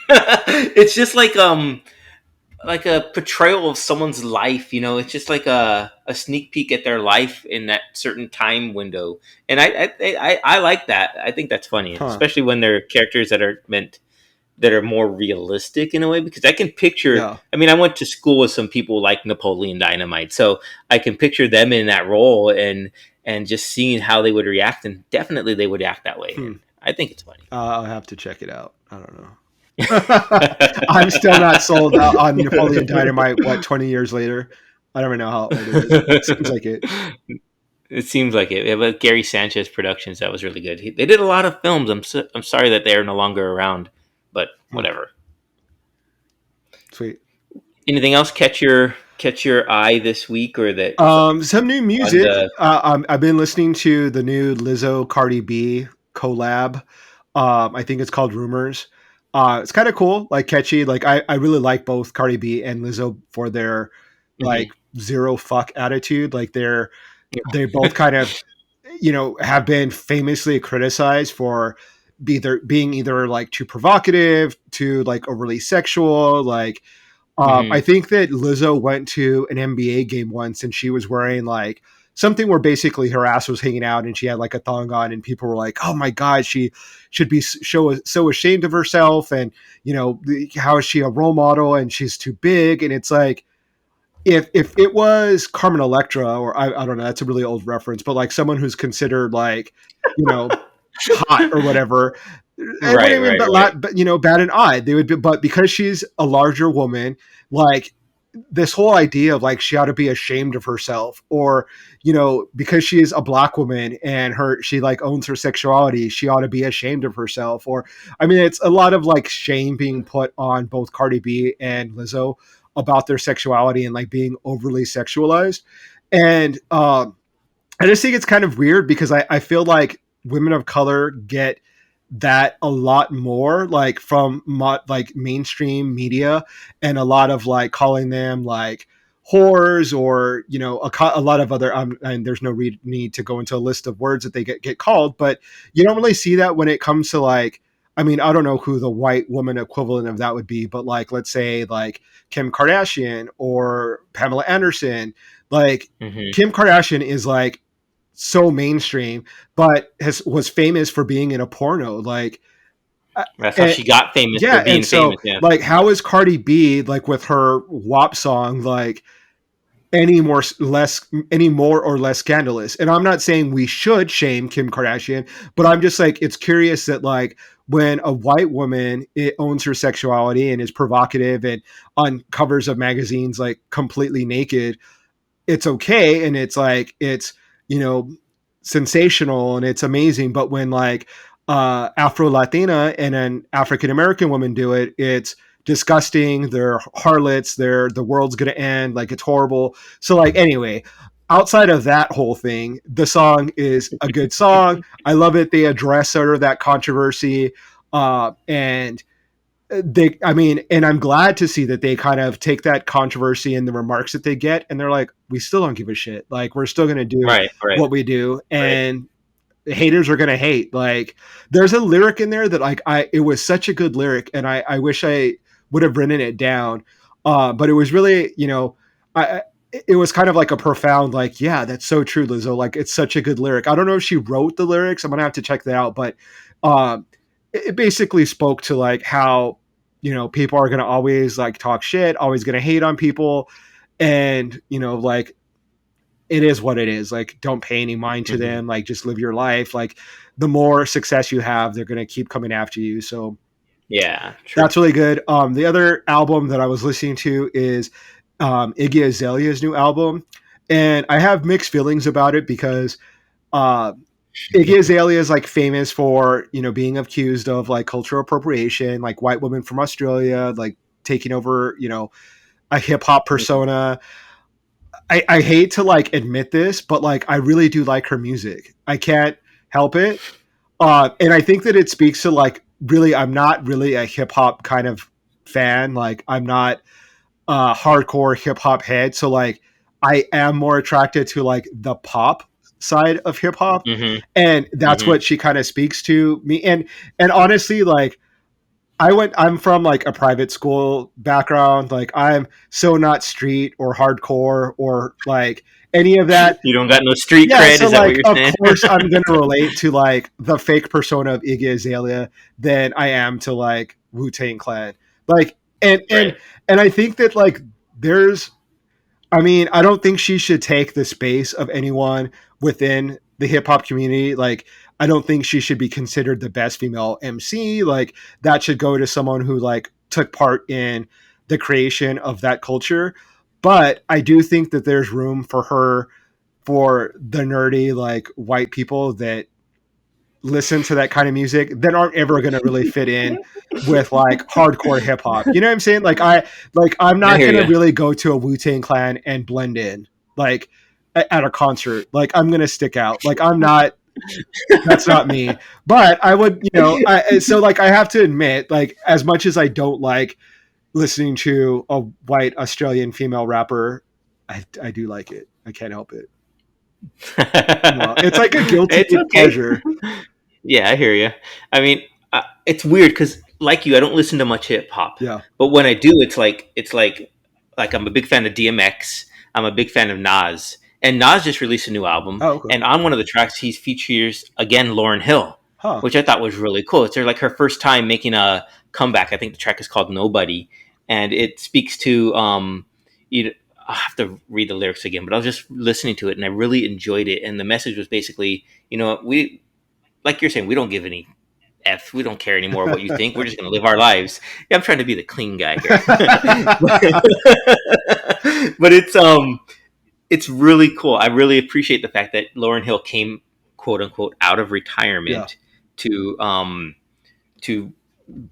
It's just like a portrayal of someone's life. It's just like a sneak peek at their life in that certain time window, and I like that. I think that's funny, Huh? especially when they're characters that are more realistic in a way, because I can picture. Yeah. I mean, I went to school with some people like Napoleon Dynamite, so I can picture them in that role and just seeing how they would react, and definitely they would act that way. Hmm. And I think it's funny. I'll have to check it out. I don't know. I'm still not sold on Napoleon Dynamite. What 20 years later? I don't even know how old it is. It seems like it. It seems like it. Yeah, but Gary Sanchez Productions, that was really good. They did a lot of films. I'm sorry that they are no longer around, but Hmm. whatever. Sweet. Anything else catch your eye this week, or that Some new on music. the? I've been listening to the new Lizzo Cardi B collab. I think it's called Rumors. It's kind of cool, like catchy. Like I really like both Cardi B and Lizzo for their like Mhm. zero fuck attitude. Like they both kind of have been famously criticized for either like too provocative, too like overly sexual. Like I Mhm. think that Lizzo went to an NBA game once and she was wearing like something where basically her ass was hanging out and she had like a thong on and people were like, "Oh my god, she should be so ashamed of herself and how is she a role model and she's too big?" And it's like if it was Carmen Electra or I don't know, that's a really old reference, but like someone who's considered like you know hot or whatever, it Right, wouldn't even right, be right. bat an eye. They would be, but because she's a larger woman, like this whole idea of like she ought to be ashamed of herself, or because she is a black woman and she like owns her sexuality, she ought to be ashamed of herself. Or I mean, it's a lot of like shame being put on both Cardi B and Lizzo about their sexuality and like being overly sexualized. And I just think it's kind of weird because I feel like women of color get that a lot more like from like mainstream media and a lot of like calling them like whores or a lot of other and there's no need to go into a list of words that they get called, but you don't really see that when it comes to like I mean, I don't know who the white woman equivalent of that would be, but like, let's say like Kim Kardashian or Pamela Anderson. Like, Hmm. Kim Kardashian is like so mainstream, but was famous for being in a porno. Like, That's how and she got famous for yeah, and being so famous. Yeah. like, how is Cardi B like with her WAP song like any more or less scandalous? And I'm not saying we should shame Kim Kardashian, but I'm just like, it's curious that like when a white woman owns her sexuality and is provocative and on covers of magazines like completely naked, it's okay, and it's like it's, you know, sensational and it's amazing. But when like Afro Latina and an African American woman do it, it's disgusting. They're harlots. The world's gonna end. Like, it's horrible. So like, anyway, outside of that whole thing, the song is a good song. I love it. They address sort of that controversy, and I mean, and I'm glad to see that they kind of take that controversy and the remarks that they get, and they're like, we still don't give a shit. Like, we're still going to do Right. Right. what we do. Right. And haters are going to hate. Like, there's a lyric in there that like, it was such a good lyric. And I wish I would have written it down. But it was really, it was kind of like a profound, like, yeah, that's so true, Lizzo. Like, it's such a good lyric. I don't know if she wrote the lyrics. I'm going to have to check that out. But, um, it basically spoke to like how, people are going to always like talk shit, always going to hate on people. And, like, it is what it is. Like, don't pay any mind to Hmm. them. Like, just live your life. Like, the more success you have, they're going to keep coming after you. So Yeah. True. that's really good. The other album that I was listening to is Iggy Azalea's new album. And I have mixed feelings about it because uh, Iggy Azalea is like famous for, being accused of like cultural appropriation, like white women from Australia, like taking over, a hip hop Mhm. persona. I hate to like admit this, but like I really do like her music. I can't help it. And I think that it speaks to like, really, I'm not really a hip hop kind of fan. Like, I'm not hardcore hip hop head. So like, I am more attracted to like the pop side of hip hop, Hmm. and that's Hmm. what she kind of speaks to me. And honestly, like, I'm from like a private school background. Like, I'm so not street or hardcore or like any of that. You don't got no street Yeah, cred. so Is that what like, you're of saying? course I'm gonna relate to like the fake persona of Iggy Azalea than I am to like Wu-Tang Clan. Like, and and Right. and I think that like there's, I mean, I don't think she should take the space of anyone within the hip hop community. Like, I don't think she should be considered the best female MC. Like, that should go to someone who like took part in the creation of that culture. But I do think that there's room for her, for the nerdy like white people that listen to that kind of music that aren't ever going to really fit in with like hardcore hip hop. You know what I'm saying? I'm I not hear going to you. really go to a Wu-Tang Clan and blend in like at a concert. Like, I'm going to stick out. Like, I'm not, that's not me. But I would, so like, I have to admit, like, as much as I don't like listening to a white Australian female rapper, I do like it. I can't help it. It's like a guilty It's okay. pleasure. Yeah, I hear you. I mean, it's weird because, like you, I don't listen to much hip hop, Yeah. but when I do, it's like I'm a big fan of DMX. I'm a big fan of Nas, and Nas just released a new album, Oh, okay. and on one of the tracks, he features again Lauren Hill, Huh. which I thought was really cool. It's like her first time making a comeback. I think the track is called Nobody, and it speaks to you. I'll have to read the lyrics again, but I was just listening to it and I really enjoyed it. And the message was basically, we like you're saying, we don't give any F. We don't care anymore what you think. We're just going to live our lives. Yeah, I'm trying to be the clean guy here, but it's really cool. I really appreciate the fact that Lauren Hill came, quote unquote, out of Yeah. retirement to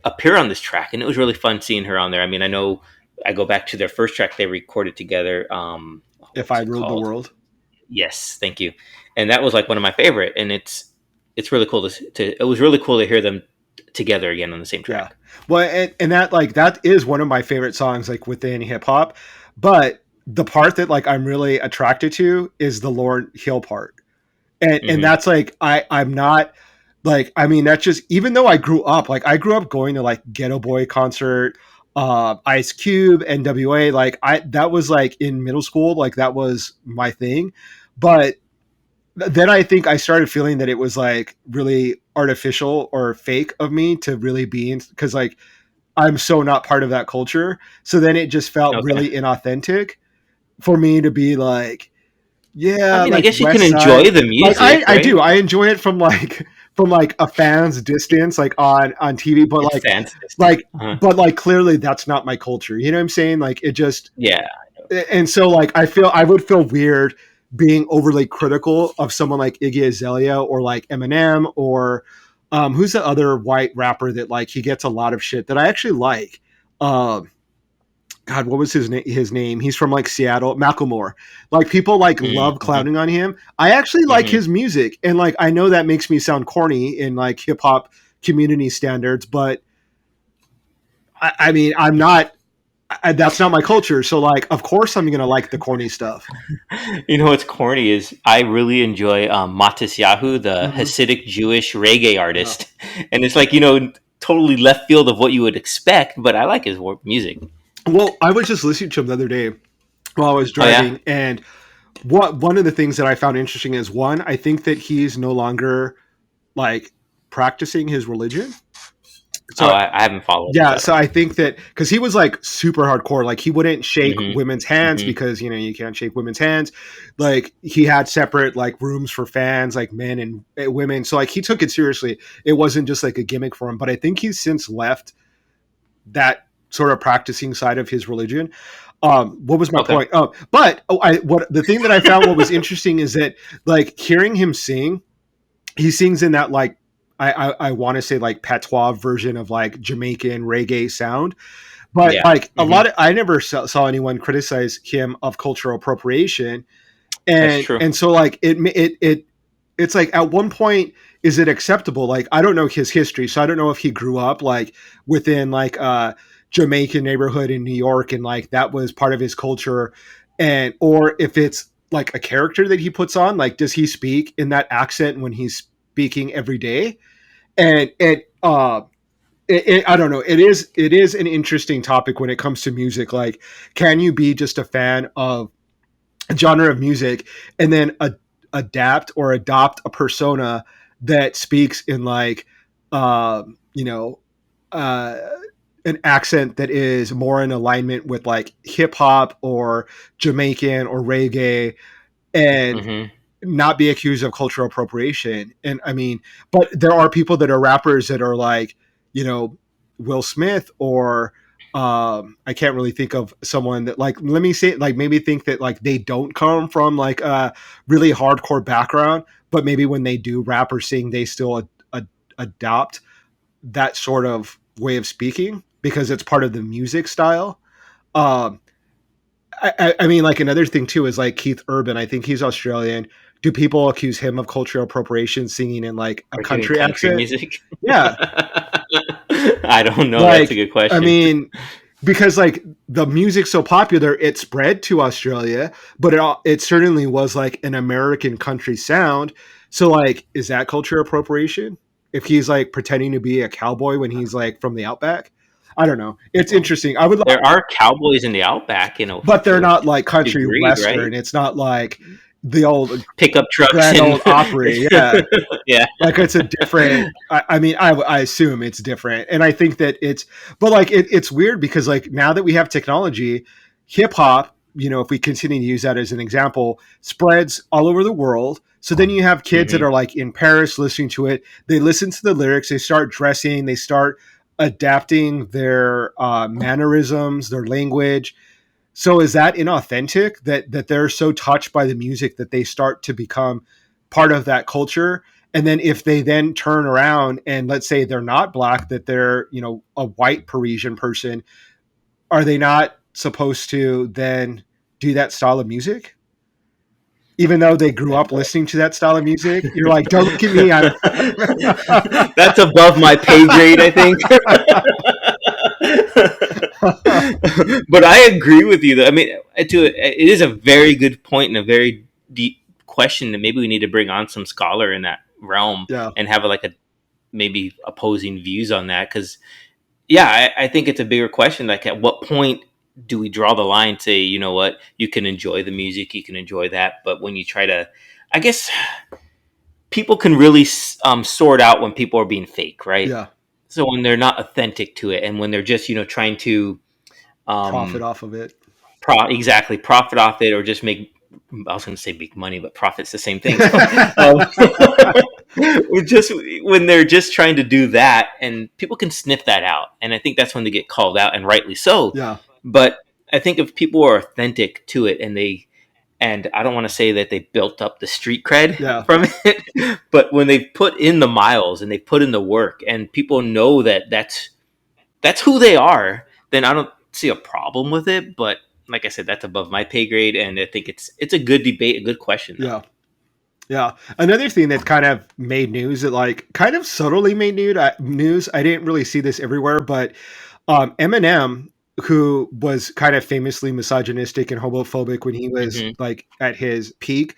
appear on this track, and it was really fun seeing her on there. I mean, I know I go back to their first track they recorded together. What If was I it ruled the called? world. Yes, thank you. And that was like one of my favorite, and it's really cool to it was really cool to hear them together again on the same Yeah. track. Well, and that like that is one of my favorite songs like within hip hop, but the part that like I'm really attracted to is the Lauren Hill part. And Hmm. that's like I'm not Like, I mean, that's just, even though I grew up going to like Ghetto Boy concert, Ice Cube, NWA. Like, that was like in middle school, like that was my thing. But then I think I started feeling that it was like really artificial or fake of me to really be in, because like I'm so not part of that culture. So then it just felt Okay. really inauthentic for me to be like, I yeah, mean, I like guess you can West enjoy Side. the Like music, I do. right? I enjoy it from like a fan's distance, like on TV, but It's fantastic. like but like clearly that's not my culture. You know what I'm saying? Like it just, Yeah. and so like I would feel weird being overly critical of someone like Iggy Azalea or like Eminem or who's the other white rapper that like he gets a lot of shit that I actually like. Um God, what was his name? He's from like Seattle, Macklemore. Like people like love Mm-hmm. clowning on him. I actually like Mm-hmm. his music, and like I know that makes me sound corny in like hip hop community standards, but I mean I'm not. That's not my culture. So like, of course I'm gonna like the corny stuff. You know what's corny is I really enjoy Matisyahu, the Mm-hmm. Hasidic Jewish reggae Yeah. artist, and it's like totally left field of what you would expect, but I like his music. Well, I was just listening to him the other day while I was Oh yeah. driving, and what one of the things that I found interesting is, one, I think that he's no longer like practicing his religion. Oh, So I haven't followed it, yeah, so I so don't I know. think that because he was like super hardcore, like he wouldn't shake Mm-hmm. women's hands Mm-hmm. because you can't shake women's hands. Like he had separate like rooms for fans, like men and women. So like he took it seriously. It wasn't just like a gimmick for him. But I think he's since left that sort of practicing side of his religion. What was my Okay. point? Oh, but I what the thing that I found what was interesting is that like hearing him sing, he sings in that like I want to say like patois version of like Jamaican reggae sound, but Yeah. like a Mm-hmm. lot of I never saw anyone criticize him of cultural appropriation, That's true. and so like it's like at one point is it acceptable? Like I don't know his history, so I don't know if he grew up like within like a Jamaican neighborhood in New York and like that was part of his culture, and or if it's like a character that he puts on, like does he speak in that accent when he's speaking every day? And I don't know. It is an interesting topic when it comes to music. Like, can you be just a fan of a genre of music and then adapt or adopt a persona that speaks in like, you know, uh, an accent that is more in alignment with like hip hop or Jamaican or reggae, and Mm-hmm. not be accused of cultural appropriation. And I mean, but there are people that are rappers that are like, you know, Will Smith or I can't really think of someone that like, let me say like maybe think that like they don't come from like a really hardcore background, but maybe when they do rap or sing, they still adopt that sort of way of speaking because it's part of the music style. Um, I mean, like another thing too is like Keith Urban. I think he's Australian. Do people accuse him of cultural appropriation singing in like a Or doing country country accent? music. Yeah, I don't know. That's a like good I question. mean, because like the music's so popular, it spread to Australia, but it certainly was like an American country sound. So like, is that culture appropriation? If he's like pretending to be a cowboy when he's like from the outback, I don't know. It's interesting. I would, There are cowboys in the outback, but they're to a not like country degree, right? western. It's not like the old Pickup trucks grand and old Opry. Yeah, yeah. like it's a different. I mean, I assume it's different, and I think that it's. But like it's weird because like now that we have technology, hip hop. You know, if we continue to use that as an example, spreads all over the world. So then you have kids that Hmm. are like in Paris listening to it. They listen to the lyrics. They start dressing. They start adapting their mannerisms, their language. So is that inauthentic that they're so touched by the music that they start to become part of that culture? And then if they then turn around and let's say they're not black, that they're, a white Parisian person, are they not supposed to then do that style of music? Even though they grew up listening to that style of music, you're like, don't look at me. I'm That's above my pay grade, I think. But I agree with you. Though. I mean, it is a very good point and a very deep question that maybe we need to bring on some scholar in that realm yeah. and have like a maybe opposing views on that, because yeah, I think it's a bigger question. Like, at what point do we draw the line? Say, you know what, you can enjoy the music, you can enjoy that, but when you try to, I guess people can really sort out when people are being fake, right? Yeah. So when they're not authentic to it, and when they're just trying to Profit um, off of it. exactly profit off it, or just make, I was going to say make money, but profit's the same thing. So, just when they're just trying to do that, and people can sniff that out, and I think that's when they get called out, and rightly so. Yeah. But I think if people are authentic to it, and I don't want to say that they built up the street cred from it, but when they put in the miles and they put in the work, and people know that that's who they are, then I don't see a problem with it. But like I said, that's above my pay grade, and I think it's a good debate, a good question, though. Yeah. Another thing that kind of made news, that like kind of subtly made news. I didn't really see this everywhere, but Eminem, who was kind of famously misogynistic and homophobic when he was like at his peak,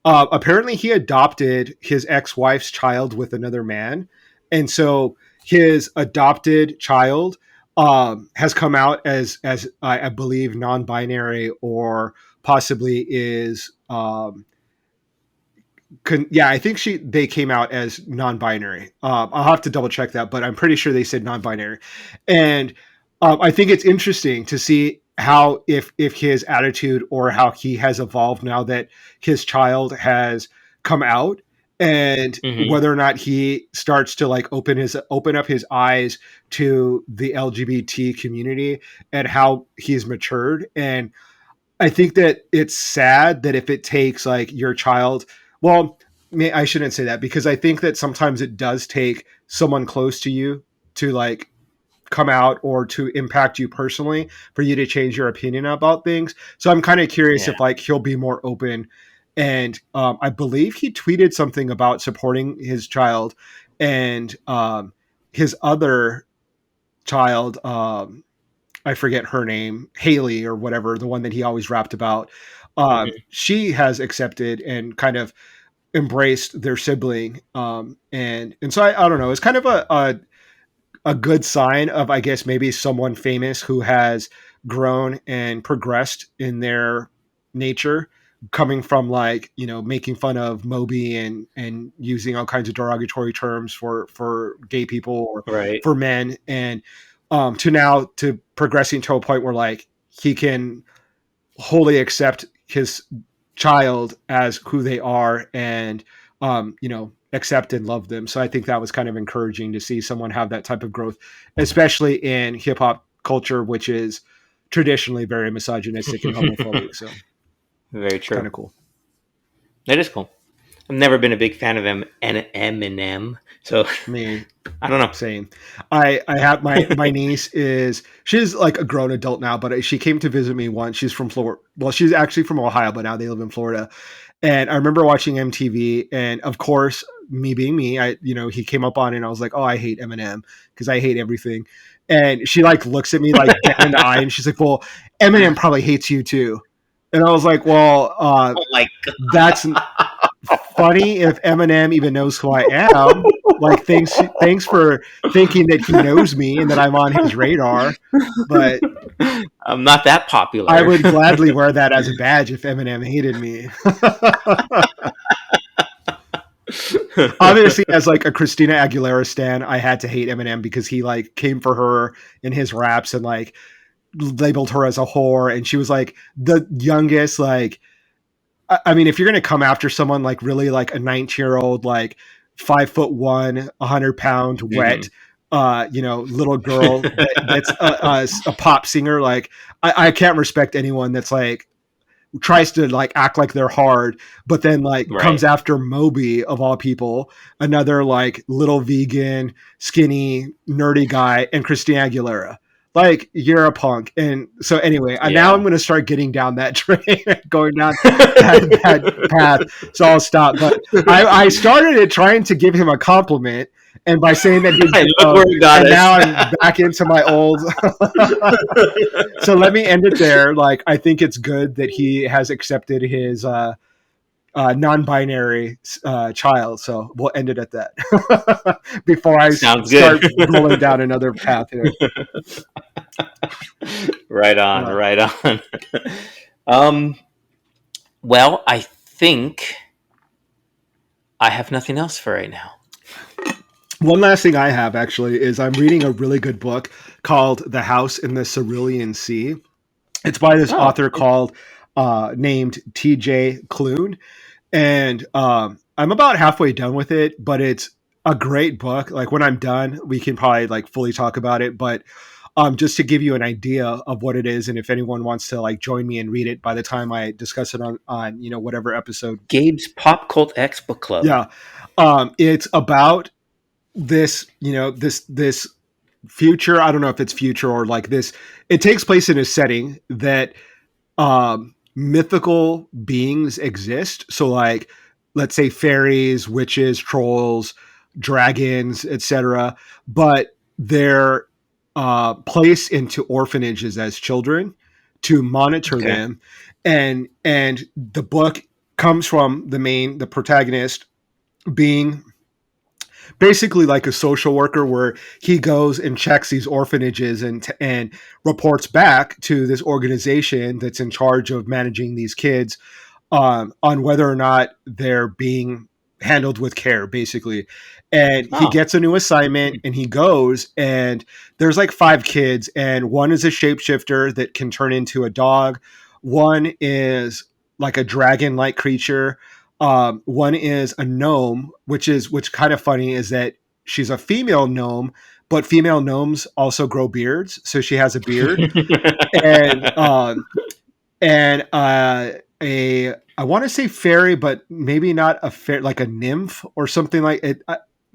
apparently he adopted his ex-wife's child with another man, and so his adopted child has come out as I believe non-binary, or possibly is I think they came out as non-binary. I'll have to double check that, but I'm pretty sure they said non-binary. And I think it's interesting to see how, if his attitude or how he has evolved now that his child has come out, and whether or not he starts to like open up his eyes to the LGBT community, and how he's matured. And I think that it's sad that if it takes like your child, well, I shouldn't say that, because I think that sometimes it does take someone close to you to like come out or to impact you personally for you to change your opinion about things. So I'm kind of curious if like he'll be more open. And I believe he tweeted something about supporting his child, and his other child, I forget her name, Haley or whatever, the one that he always rapped about. She has accepted and kind of embraced their sibling. And so I don't know, it's kind of a good sign of, I guess, maybe someone famous who has grown and progressed in their nature, coming from like, making fun of Moby and using all kinds of derogatory terms for gay people or for men, and to progressing to a point where like he can wholly accept his child as who they are, and accept and love them. So I think that was kind of encouraging to see someone have that type of growth, especially in hip hop culture, which is traditionally very misogynistic and homophobic. So very true. Kind of cool. That is cool. I've never been a big fan of Eminem, so me, I don't know. Same. I have my niece she's like a grown adult now, but she came to visit me once. She's from Florida. Well, she's actually from Ohio, but now they live in Florida. And I remember watching MTV, and of course, me being me, he came up on it, and I was like, oh, I hate Eminem because I hate everything. And she like looks at me like dead in the eye, and she's like, well, Eminem probably hates you too. And I was like, well, oh my God. That's funny if Eminem even knows who I am. Like, thanks for thinking that he knows me and that I'm on his radar. But I'm not that popular. I would gladly wear that as a badge if Eminem hated me. Obviously, as like a Christina Aguilera stan, I had to hate Eminem because he like came for her in his raps and like labeled her as a whore, and she was like the youngest, like, I mean, if you're going to come after someone like really like a 19-year-old, like 5'1", 100-pound wet, little girl that's a pop singer, like I can't respect anyone that's like tries to like act like they're hard, but then like comes after Moby of all people, another like little vegan, skinny, nerdy guy, and Christina Aguilera. Like, you're a punk. And so anyway, now I'm going to start getting down that train, going down that path. So I'll stop. But I started it trying to give him a compliment, and by saying that he's and now I'm back into my old. So let me end it there. Like, I think it's good that he has accepted his non-binary child. So we'll end it at that before I Sounds good. start rolling down another path here. Right on, Uh, right on. um, well, I think I have nothing else for right now. One last thing I have actually is I'm reading a really good book called The House in the Cerulean Sea. It's by this Oh, author called named T.J. Klune, and I'm about halfway done with it, but it's a great book. Like when I'm done, we can probably like fully talk about it, but just to give you an idea of what it is, and if anyone wants to like join me and read it by the time I discuss it on whatever episode. Gabe's Pop Cult X Book Club. Yeah, it's about this future. I don't know if it's future or like this. It takes place in a setting that mythical beings exist. So like, let's say fairies, witches, trolls, dragons, etc. But they're placed into orphanages as children to monitor Okay. them, and the book comes from the protagonist being basically like a social worker where he goes and checks these orphanages and reports back to this organization that's in charge of managing these kids on whether or not they're being handled with care, basically. And he Oh. gets a new assignment and he goes, and there's like five kids, and one is a shapeshifter that can turn into a dog. One is like a dragon like creature. One is a gnome, which kind of funny is that she's a female gnome, but female gnomes also grow beards, so she has a beard. And a I want to say fairy, but maybe not a fairy, like a nymph or something like it,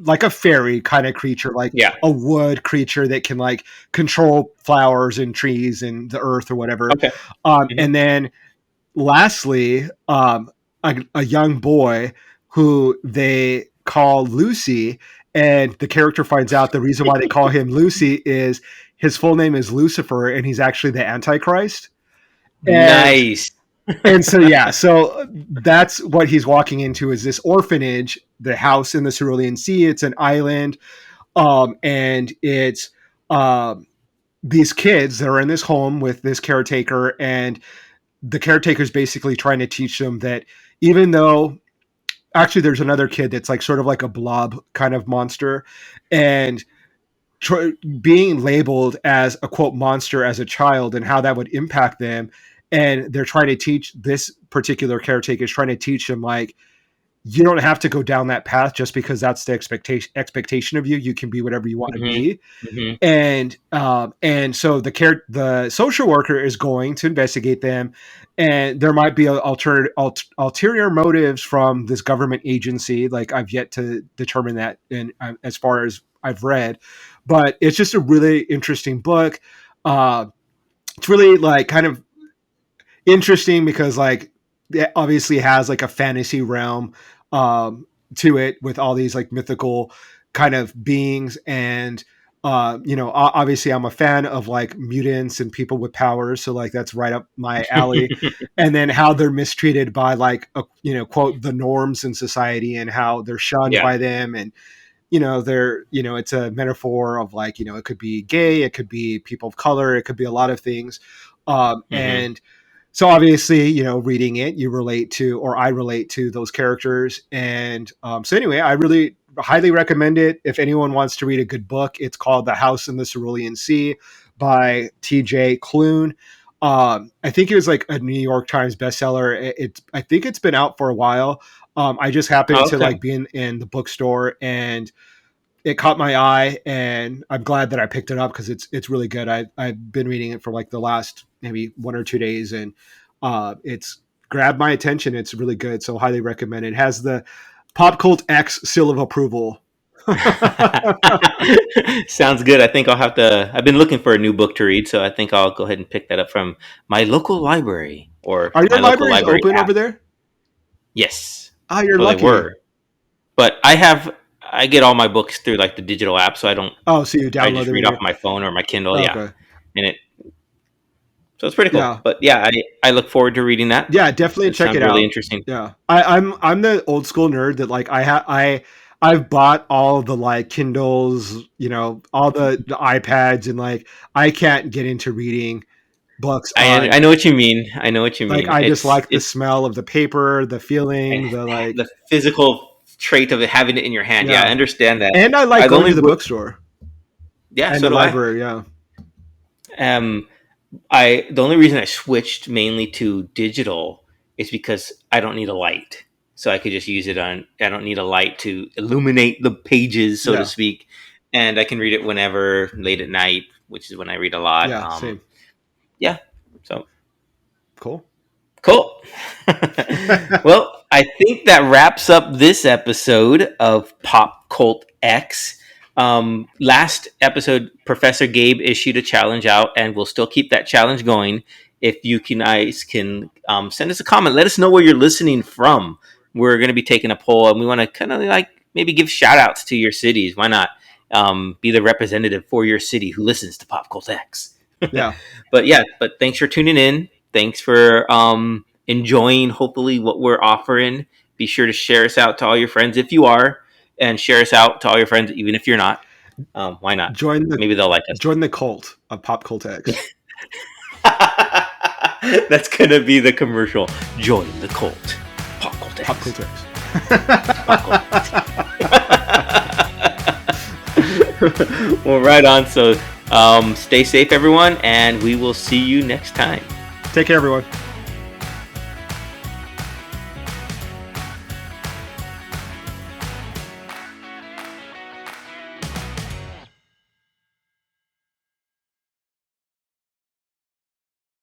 like a fairy kind of creature, like Yeah. a wood creature that can like control flowers and trees and the earth or whatever. Okay. Mhm. And then lastly, a young boy who they call Lucy, and the character finds out the reason why they call him Lucy is his full name is Lucifer, and he's actually the Antichrist. And Nice. so yeah, so that's what he's walking into is this orphanage, the house in the Cerulean Sea. It's an island, and it's these kids that are in this home with this caretaker, and the caretaker's basically trying to teach them that even though actually there's another kid that's like sort of like a blob kind of monster, and being labeled as a quote monster as a child and how that would impact them. And they're trying to teach this particular caretaker is trying to teach them like, you don't have to go down that path just because that's the expectation of you. You can be whatever you want to Hmm. be. Hmm. And so the social worker is going to investigate them, and there might be ulterior motives from this government agency. Like I've yet to determine that, and as far as I've read, but it's just a really interesting book. It's really like kind of interesting because like it obviously has like a fantasy realm to it with all these like mythical kind of beings, and obviously I'm a fan of like mutants and people with powers, so like that's right up my alley. And then how they're mistreated by like quote the norms in society, and how they're shunned Yeah. by them, and they're it's a metaphor of like it could be gay, it could be people of color, it could be a lot of things. Hmm. And so obviously, reading it, you relate to, or I relate to those characters. And so anyway, I really highly recommend it. If anyone wants to read a good book, it's called The House in the Cerulean Sea by T.J. Klune. I think it was like a New York Times bestseller. I think it's been out for a while. I just happened Oh, to okay. like be in the bookstore, and it caught my eye, and I'm glad that I picked it up because it's really good. I've been reading it for like the last maybe 1 or 2 days, and it's grabbed my attention. It's really good, so highly recommend it. It has the PopCultX seal of approval. Sounds good. I think I'll have to. I've been looking for a new book to read, so I think I'll go ahead and pick that up from my local library or Are your my local libraries library open app. over there? Yes. Ah, you're Well, they lucky. were, but I get all my books through like the digital app, so I don't. Oh, so you I download just them read in off your. my phone or my Kindle. Oh, Yeah, okay. and So it's pretty cool. Yeah. But yeah, I look forward to reading that. Yeah, definitely It check sounds it really out. interesting. Yeah, I'm the old school nerd that like I've bought all the like Kindles, all the iPads, and like I can't get into reading books I on. know what you mean. I know what you Like mean. I just like the It's smell of the paper, the feeling, and the like. the physical trait of it, having it in your hand. Yeah, I Yeah, understand that. and I like I've going to only the bookstore yeah, and so the do I. library. Yeah, Um, I the only reason I switched mainly to digital is because I don't need a light, so I could just use it on. I don't need a light to illuminate the pages, so to yeah, speak, and I can read it whenever, late at night, which is when I read a lot. yeah. Same. Yeah, so Cool. cool. Well, I think that wraps up this episode of Pop Cult X. Last episode, Professor Gabe issued a challenge out, and we'll still keep that challenge going. If you guys can send us a comment, let us know where you're listening from. We're going to be taking a poll, and we want to kind of like maybe give shout outs to your cities. Why not be the representative for your city who listens to Pop Cult X? Yeah. But thanks for tuning in. Thanks for enjoying, hopefully, what we're offering. Be sure to share us out to all your friends if you are, and share us out to all your friends even if you're not. Why not? Join Maybe they'll like us. the cult of PopCultX. That's gonna be the commercial. Join the cult. PopCultX. PopCultX. Well, right on. So stay safe, everyone, and we will see you next time. Take care, everyone.